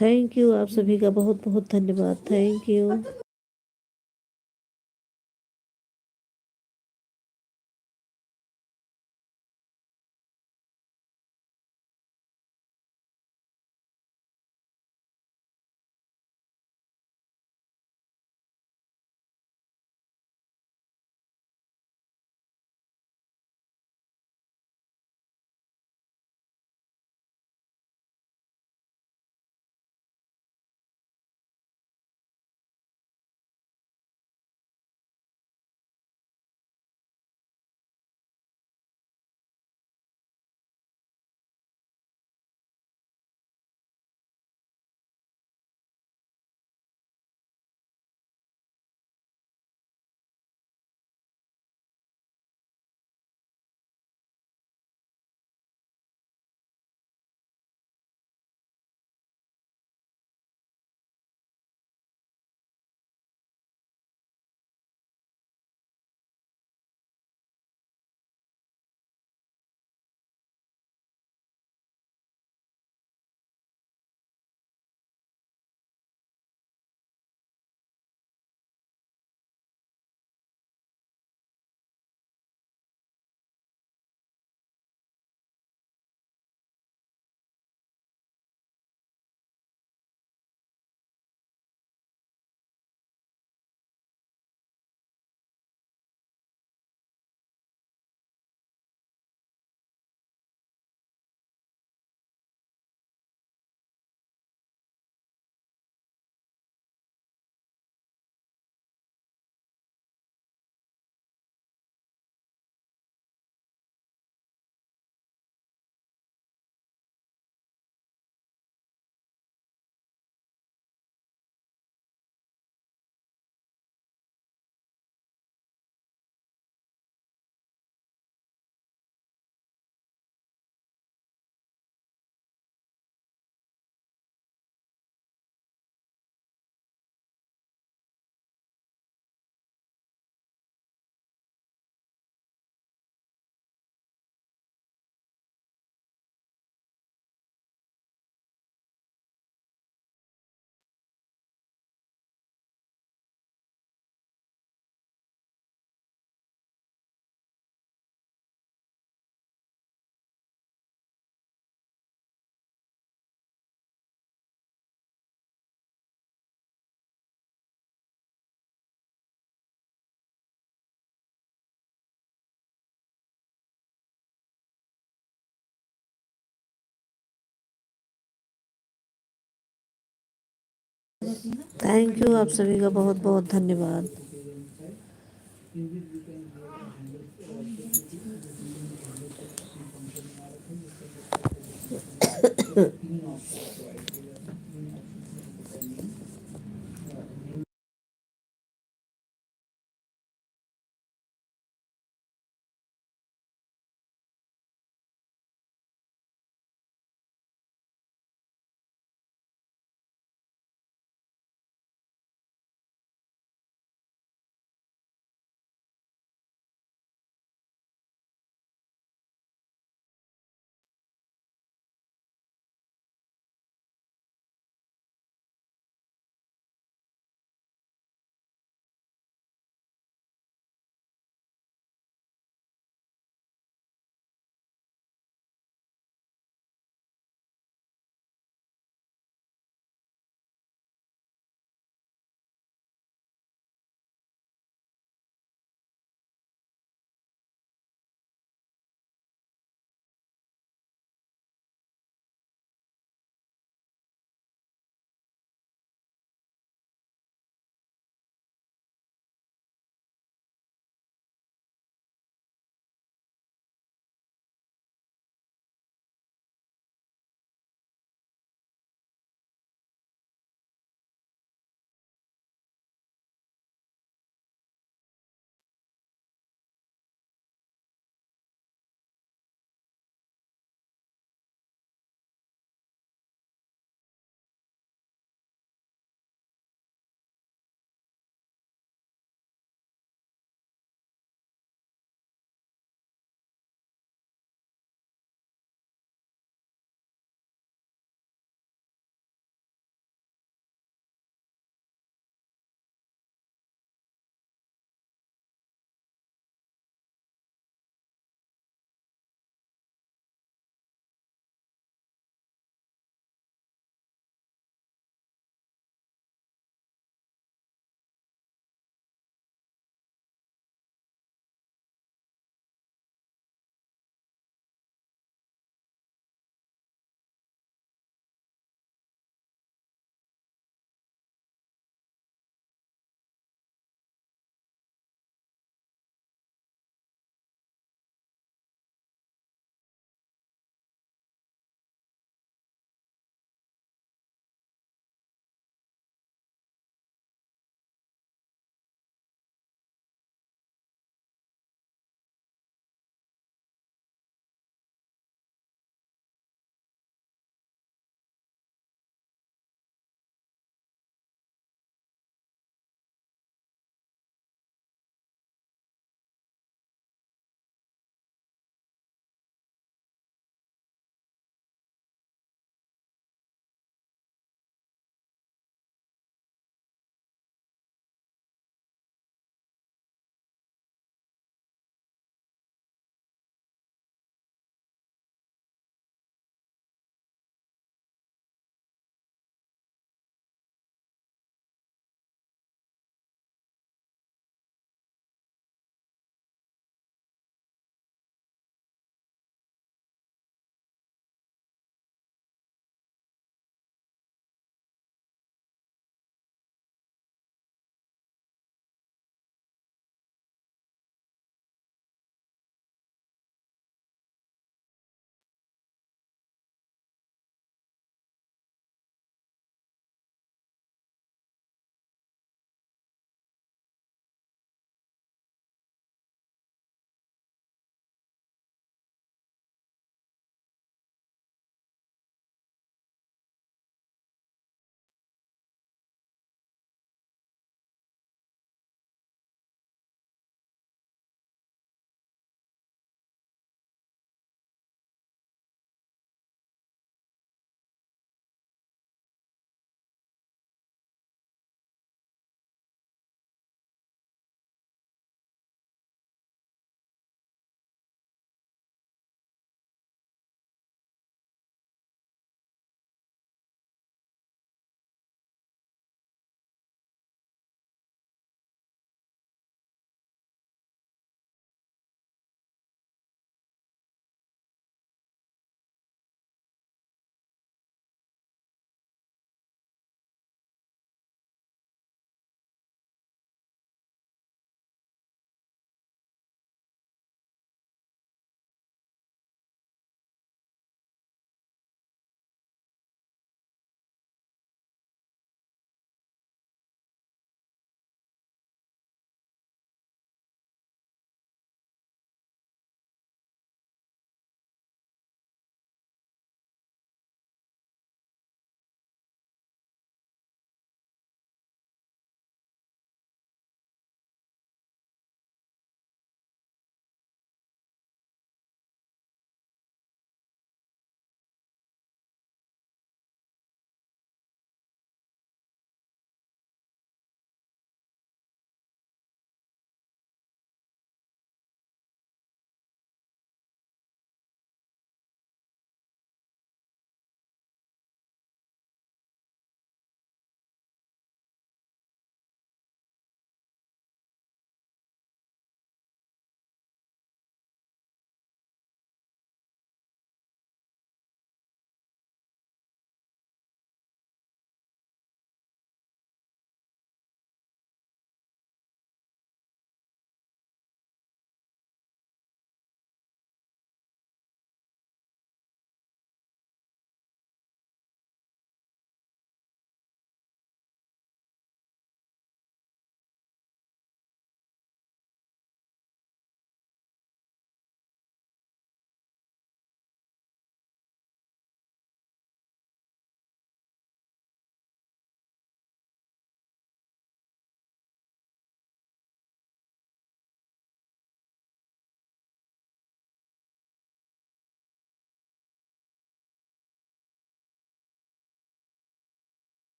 थैंक यू, आप सभी का बहुत बहुत धन्यवाद। Thank you. थैंक यू, आप सभी का बहुत बहुत धन्यवाद। in which we can create a handle तीन ऑप्शन प्रोवाइड किए जाते हैं। तीन ऑप्शन डिपेंडिंग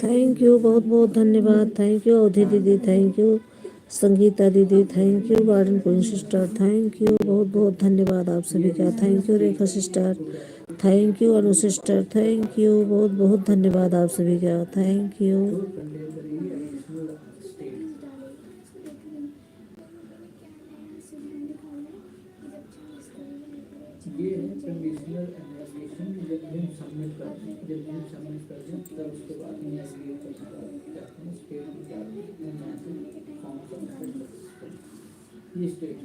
थैंक यू, बहुत बहुत धन्यवाद। थैंक यू अवधि दीदी, थैंक यू संगीता दीदी, thank you garden queen sister, thank you, बहुत बहुत धन्यवाद आप सभी का। Thank you Rekha sister, thank you Anu sister, thank you, बहुत बहुत धन्यवाद आप सभी का। Thank you. ये है कंडीशनल एप्लीकेशन। जब हम सबमिट करते हैं, तब उसके बाद में एग्री करते हैं, स्टेट में जाते हैं, मैसेज फॉर्म सबमिट करते हैं। ये स्टेट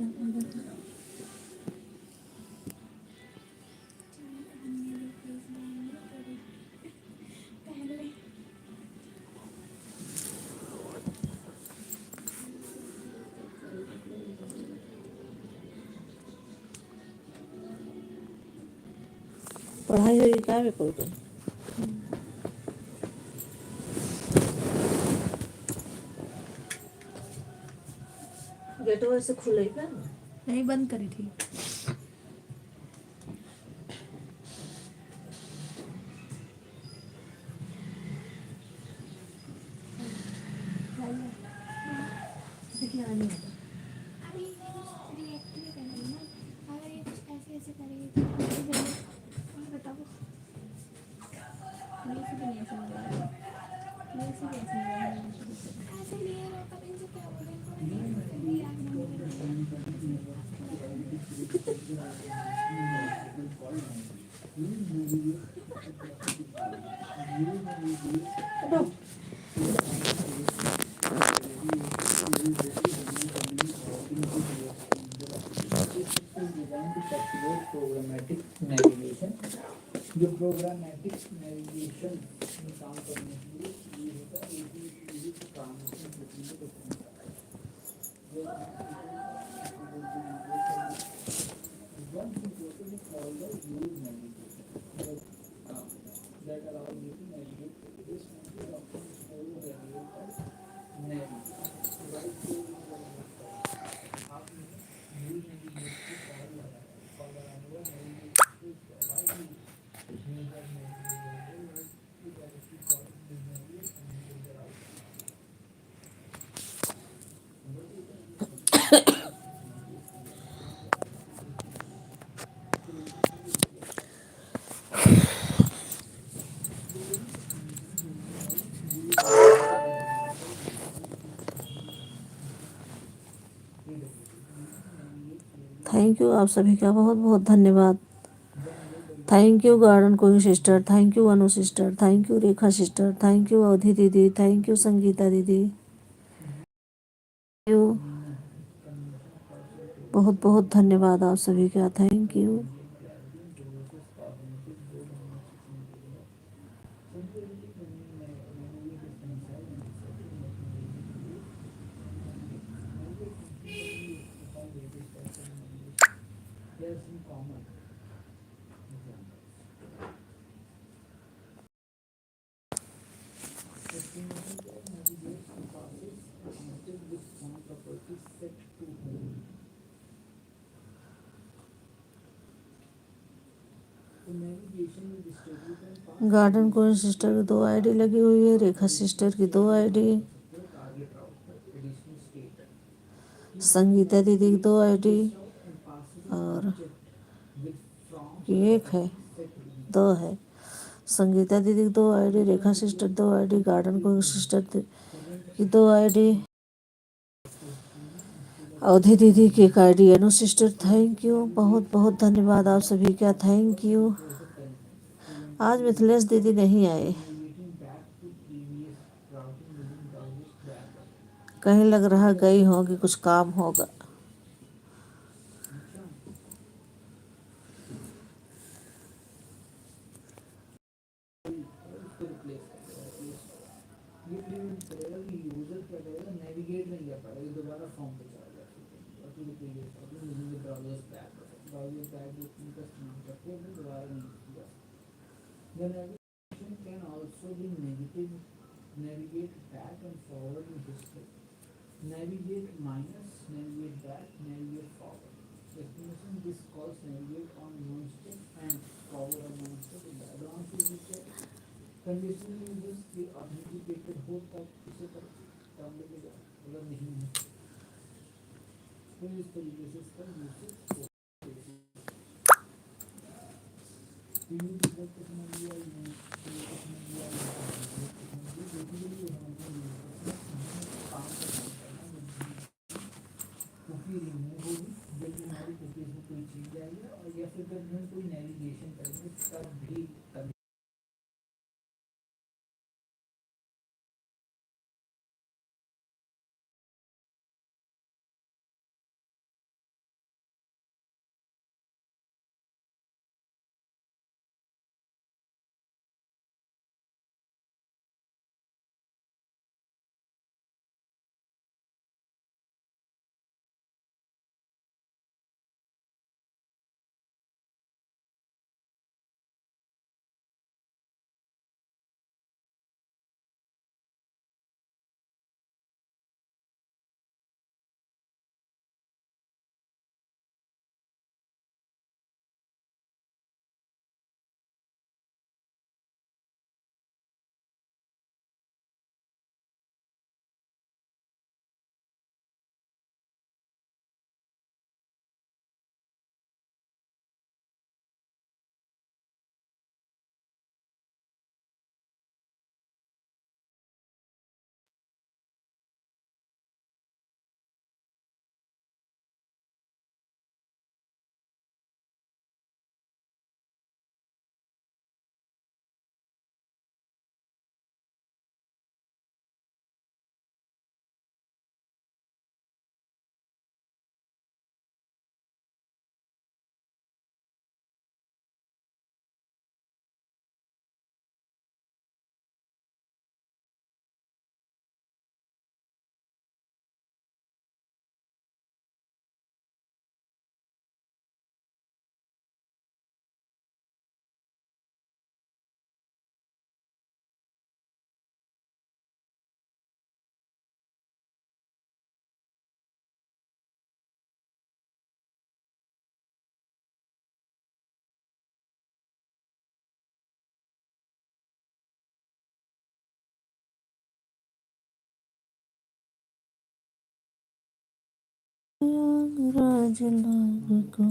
पढ़ाई हुई का पेपर को गेट वैसे खुले का नहीं, बंद करी थी। देखिए आने वाला। अभी रिएक्ट नहीं करेंगे ना, अगर ये कुछ ऐसे ऐसे करेंगे तो और बताओ। मेरे से भी नहीं ऐसा लग रहा है। मेरे से भी ऐसा लग रहा है। ऐसे लिए रहो, पर इनसे क्या बोले, इनको नहीं आग बंद कर प्रोग्रामेटिक नेविगेशन, जो प्रोग्रामेटिक नेविगेशन में काम करने के लिए ये होता है, ये काम that allows you to navigate through this function of thank you आप सभी का बहुत बहुत धन्यवाद। Thank you garden queen sister, thank you Anu sister, thank you Rekha sister, thank you Avadhi दीदी, थैंक यू संगीता दीदी, यू बहुत बहुत धन्यवाद आप सभी का। Thank you. Garden queen sister की 2 आईडी लगी हुई है, रेखा सिस्टर की 2 आईडी, संगीता दीदी की 2 आईडी और एक है 2 है। संगीता दीदी की 2 ID, Rekha sister 2 ID, garden queen sister की 2 आईडी, अवधि दीदी की 1 ID, Anu sister thank you, बहुत बहुत धन्यवाद आप सभी का। Thank you. आज मिथिलेश दीदी नहीं आए, कहीं लग रहा गई होगी, कुछ काम होगा। नेविगेट नहीं कर पाएगा, दोबारा फॉर्म पे चला जाएगा। दोबारा नहीं किया। The navigation can also be negative, navigate back and forward in history. Navigate minus, navigate back, navigate forward. Explanation: this calls navigate on non-step and forward on non-step. The advanced is conditional users की authenticated हो तब इसे काम लगेगा, अगर नहीं है तो इस तरीके से इसका यूसेज हो। यूनिक रिजल्ट को समझ लिया, यूनिक को समझ लिया, बेसिकली काम कुकी रिमूव होगी जब भी हमारी कुकीज में कोई चीज आएगी, और या फिर जब हम कोई नेविगेशन करेंगे तब भी तब राज लाग को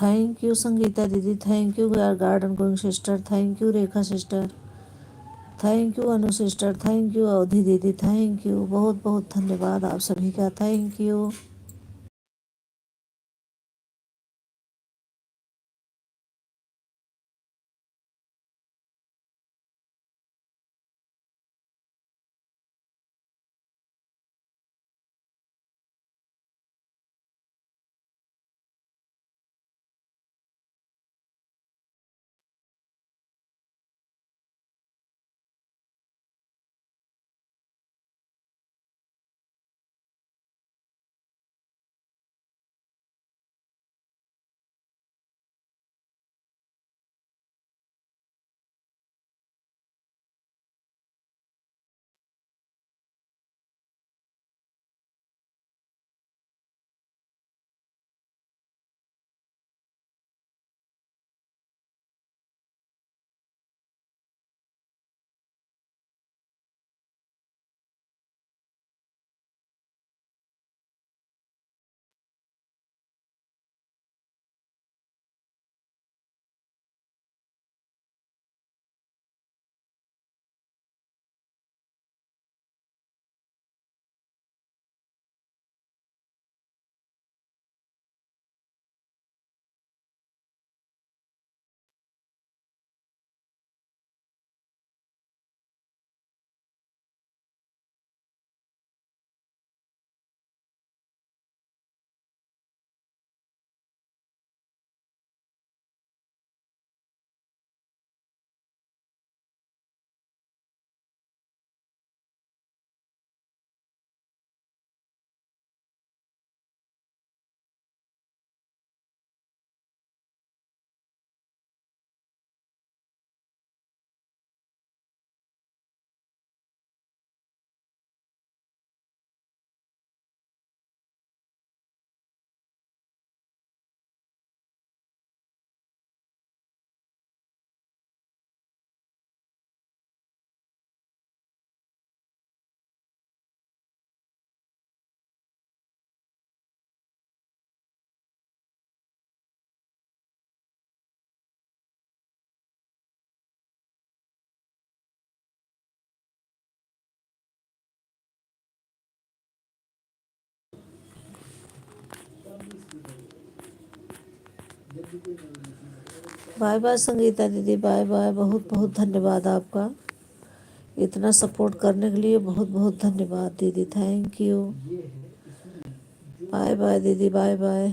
थैंक यू संगीता दीदी, thank you garden going sister, thank you Rekha sister, thank you Anu sister, thank you Avadhi दीदी, थैंक यू, बहुत बहुत धन्यवाद आप सभी का, thank you. Bye bye Sangeeta दीदी, बाय बाय। बहुत बहुत धन्यवाद आपका, इतना सपोर्ट करने के लिए बहुत बहुत धन्यवाद दीदी, थैंक यू। बाय बाय दीदी, bye bye.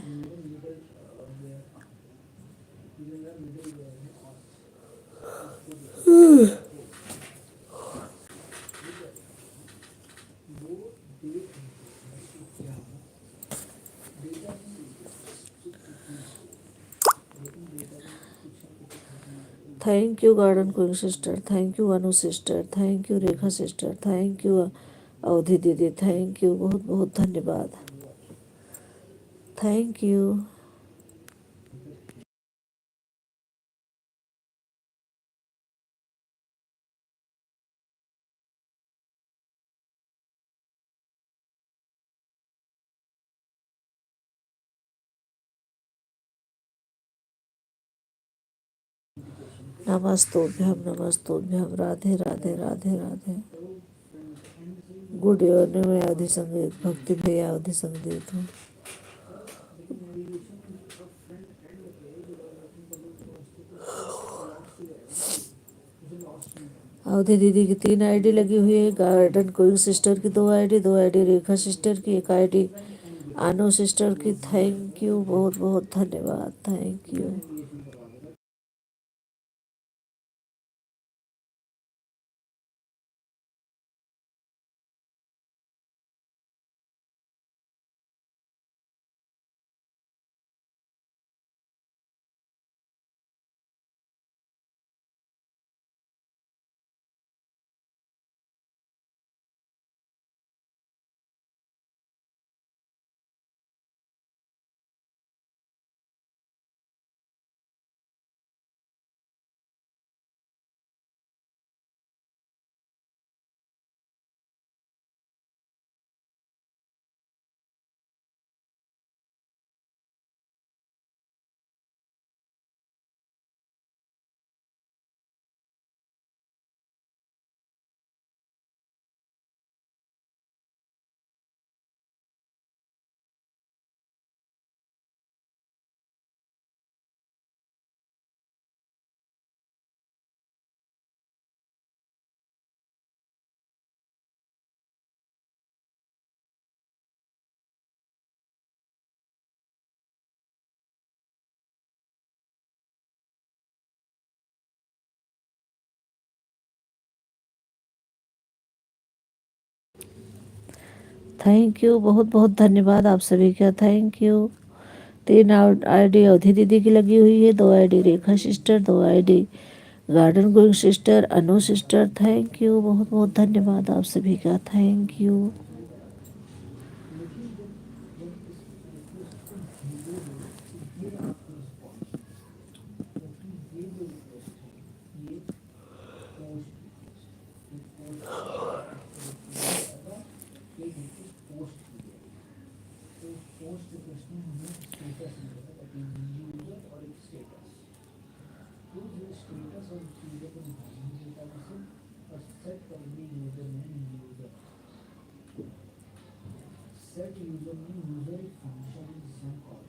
Thank you garden queen sister, thank you Anu sister, thank you Rekha sister, thank you Avadhi दीदी, थैंक यू, बहुत बहुत धन्यवाद, थैंक यू। नमस्तोभ्यम नमस्तोभ्यम, राधे राधे राधे राधे। गुड इवनिंग, मैं अवधि संगीत, भक्ति भैया अवधि संगीत हूँ। अवधि दीदी की 3 आईडी लगी हुई है, गार्डन क्वीन सिस्टर की 2 आईडी, 2 आईडी रेखा सिस्टर की, 1 आईडी आनो सिस्टर की। थैंक यू, बहुत बहुत धन्यवाद, थैंक यू। थैंक यू, बहुत बहुत धन्यवाद आप सभी का, थैंक यू। 3 आईडी अवधि दीदी की लगी हुई है, 2 ID Rekha sister, 2 ID garden going sister, Anu sister, thank you, बहुत बहुत धन्यवाद आप सभी का, thank you. Set username user एक function है जिसे हम call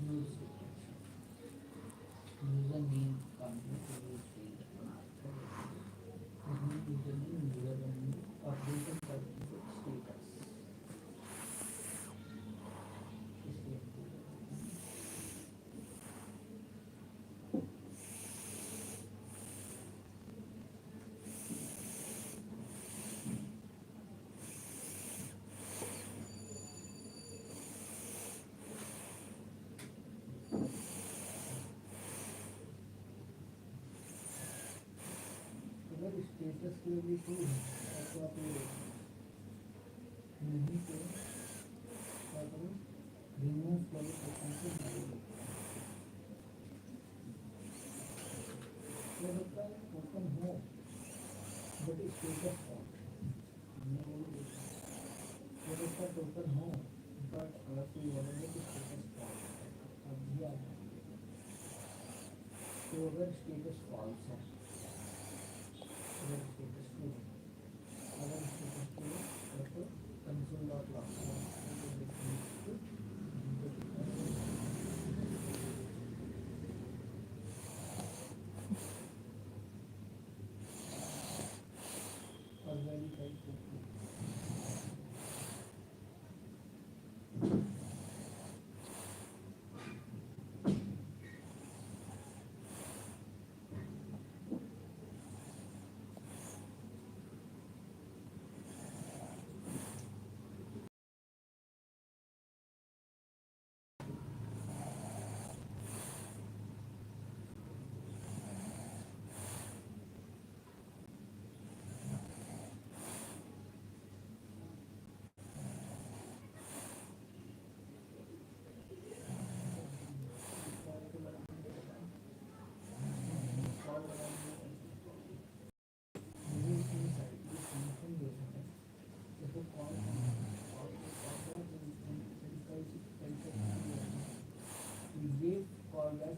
use username company to use field username username updation कर दीजिए status अगर स्टेटस के लिए कोई है तो आप ये नहीं तो क्या करो रिमूव करो सेक्शन से ये होता है ओपन हो बट स्टेटस फॉल्ट ये होता है टोकन हो बट अगर कोई बोले कि स्टेटस फॉल्ट अब भी आ जाएंगे तो अगर स्टेटस फॉल्स है अगर स्टेटस ट्रू तो कंसोल डॉट लॉग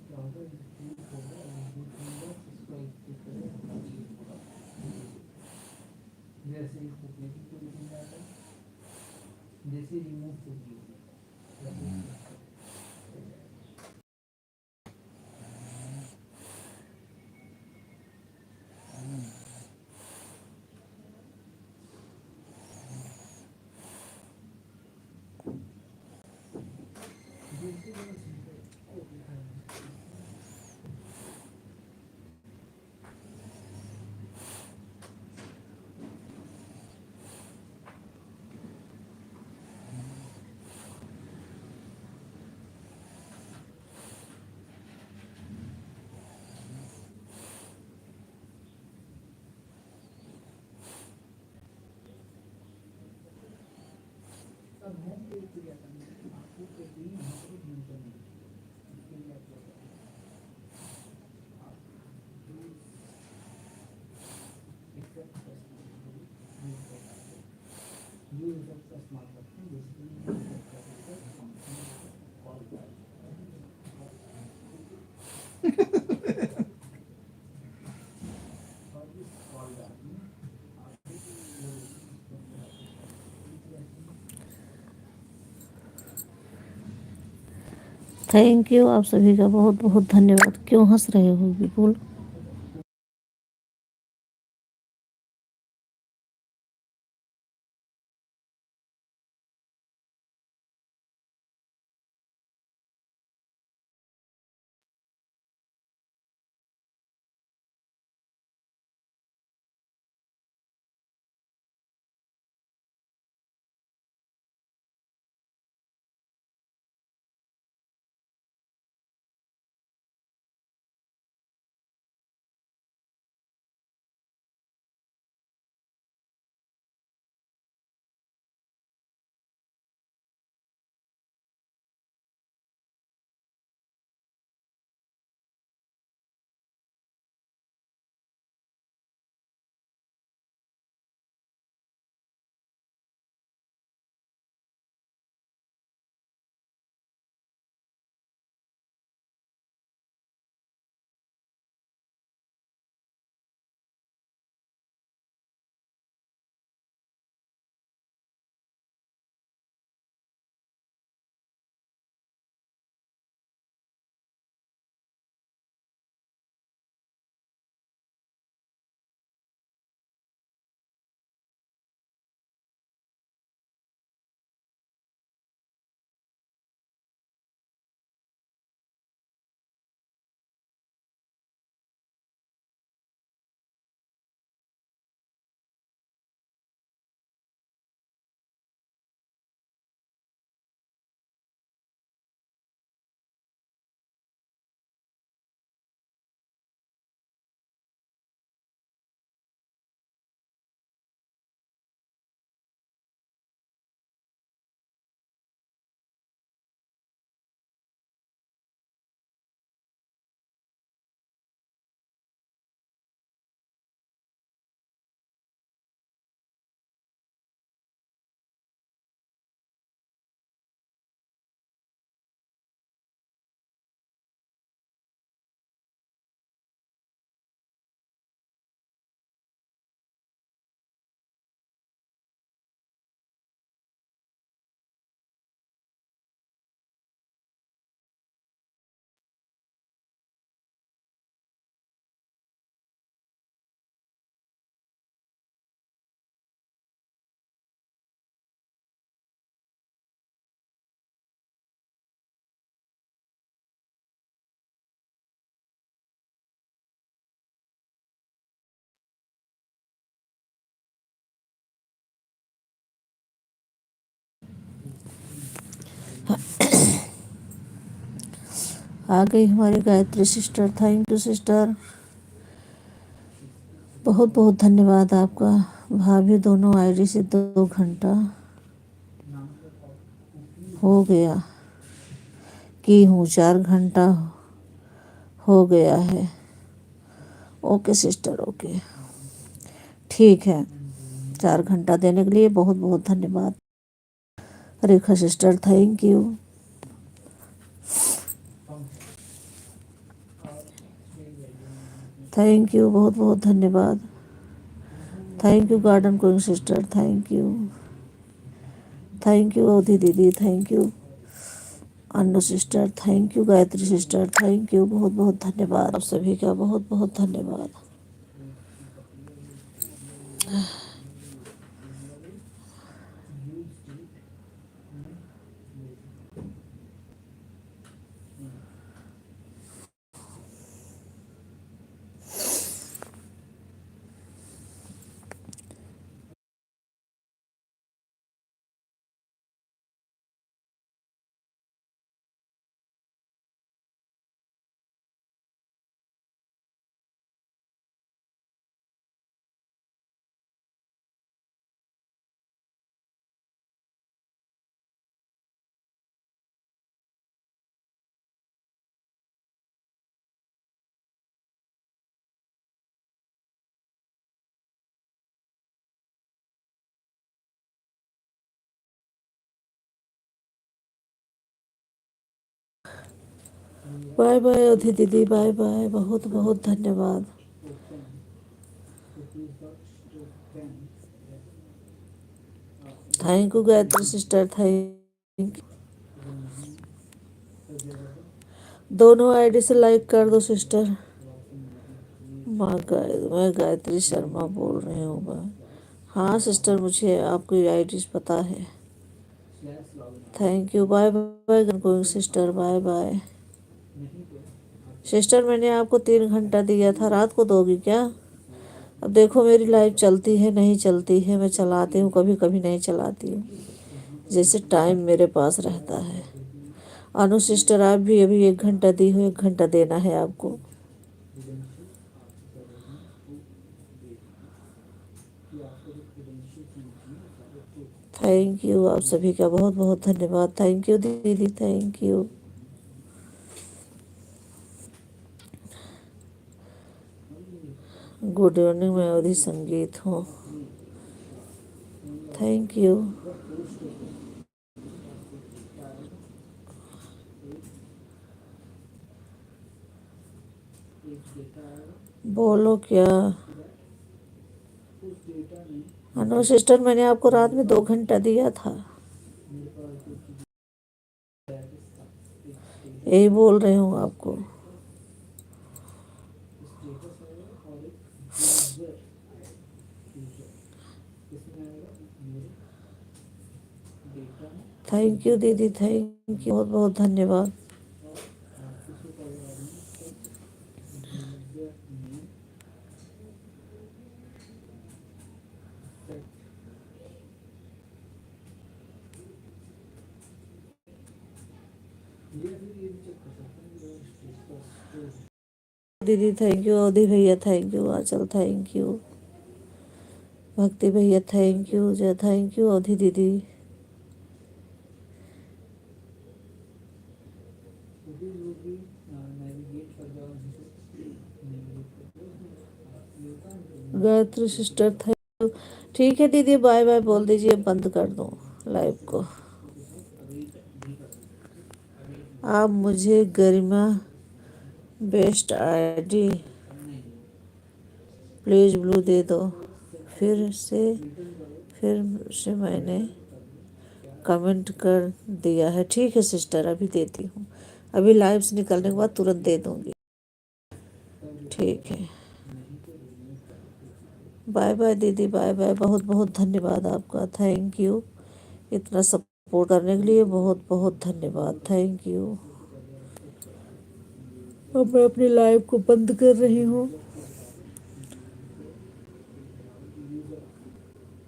क्या होगा, इंक्रीज होगा, एग्जीक्यूट होगा, इसको एग्जीक्यूट करें, ये पूरा जैसे इस एप्लीकेशन को लिखा जाता है, जैसे रिमूव कीजिए अब है एक क्रिया करनी है, आपको प्रोटीन है तो यूज करनी है, इसके लिए आप क्या करें, आप एक्सेप्ट यूज का इस्तेमाल करते हैं, बेसिकली कॉल और इस कॉल बैक में आप थैंक यू, आप सभी का बहुत बहुत धन्यवाद। क्यों हंस रहे हो विपुल? आ गई हमारी Gayatri sister. Thank you sister, बहुत बहुत धन्यवाद आपका। भाभी दोनों आईडी से 2 घंटा हो गया की हूँ, 4 घंटा हो गया है। ओके सिस्टर, ओके ठीक है। 4 घंटा देने के लिए बहुत बहुत धन्यवाद। Rekha sister thank you. Thank you, बहुत बहुत धन्यवाद। Thank you garden queen sister, thank you. Thank you Avadhi दीदी, thank you Annu sister, thank you Gayatri sister, thank you, बहुत बहुत धन्यवाद आप सभी का, बहुत बहुत धन्यवाद। बाय बाय अवधि दीदी, बाय बाय, बहुत बहुत धन्यवाद। Thank you Gayatri sister, thank you. दोनों आईडी से लाइक कर दो सिस्टर। मैं गायत्री शर्मा बोल रही हूँ मैं। हाँ सिस्टर, मुझे आपकी आईडी पता है। थैंक यू, बाय बाय गोइंग सिस्टर, बाय बाय। सिस्टर मैंने आपको 3 घंटा दिया था, रात को दोगी क्या? अब देखो मेरी लाइफ चलती है नहीं चलती है, मैं चलाती हूँ कभी कभी नहीं चलाती हूँ, जैसे टाइम मेरे पास रहता है। अनु सिस्टर आप भी अभी 1 घंटा दी हो, 1 घंटा देना है आपको। थैंक यू आप सभी का, बहुत बहुत धन्यवाद। थैंक यू दीदी, थैंक यू। गुड इवनिंग, मैं अवधि संगीत हूँ, थैंक यू। बोलो क्या? अनु सिस्टर मैंने आपको रात में 2 घंटा दिया था, यही बोल रही हूँ आपको। थैंक यू दीदी, थैंक यू, बहुत बहुत धन्यवाद। दीदी थैंक यू, अवधि भैया thank you, Anchal thank you, Bhakti भैया thank you, Jay thank you, Avadhi दीदी। Gayatri sister thank you. ठीक है दीदी, बाय बाय बोल दीजिए, बंद कर दो लाइव को। आप मुझे गरिमा बेस्ट आईडी प्लीज ब्लू दे दो। फिर से मैंने कमेंट कर दिया है। ठीक है सिस्टर, अभी देती हूँ, अभी लाइव से निकलने के बाद तुरंत दे दूँगी। ठीक है, बाय बाय दीदी, बाय बाय, बहुत बहुत धन्यवाद आपका, थैंक यू। इतना सपोर्ट करने के लिए बहुत बहुत धन्यवाद, थैंक यू। अब मैं अपनी लाइव को बंद कर रही हूँ।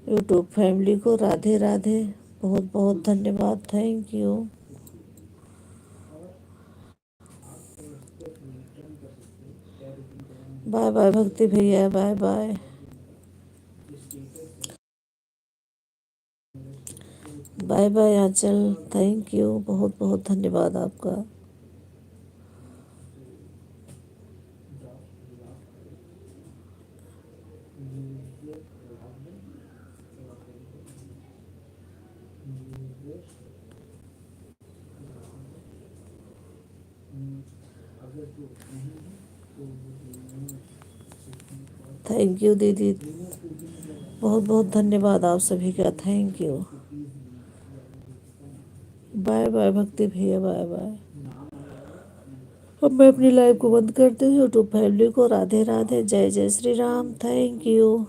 यूट्यूब फैमिली को राधे राधे, बहुत बहुत धन्यवाद, thank you. Bye bye Bhakti भैया, bye bye. Bye bye Anchal, thank you, बहुत बहुत धन्यवाद आपका। थैंक यू दीदी, बहुत बहुत धन्यवाद आप सभी का, thank you. Bye bye Bhakti भैया, बाय बाय। अब मैं अपनी लाइव को बंद करती हूँ। यूट्यूब फैमिली को राधे राधे, जय जय श्री राम, थैंक यू।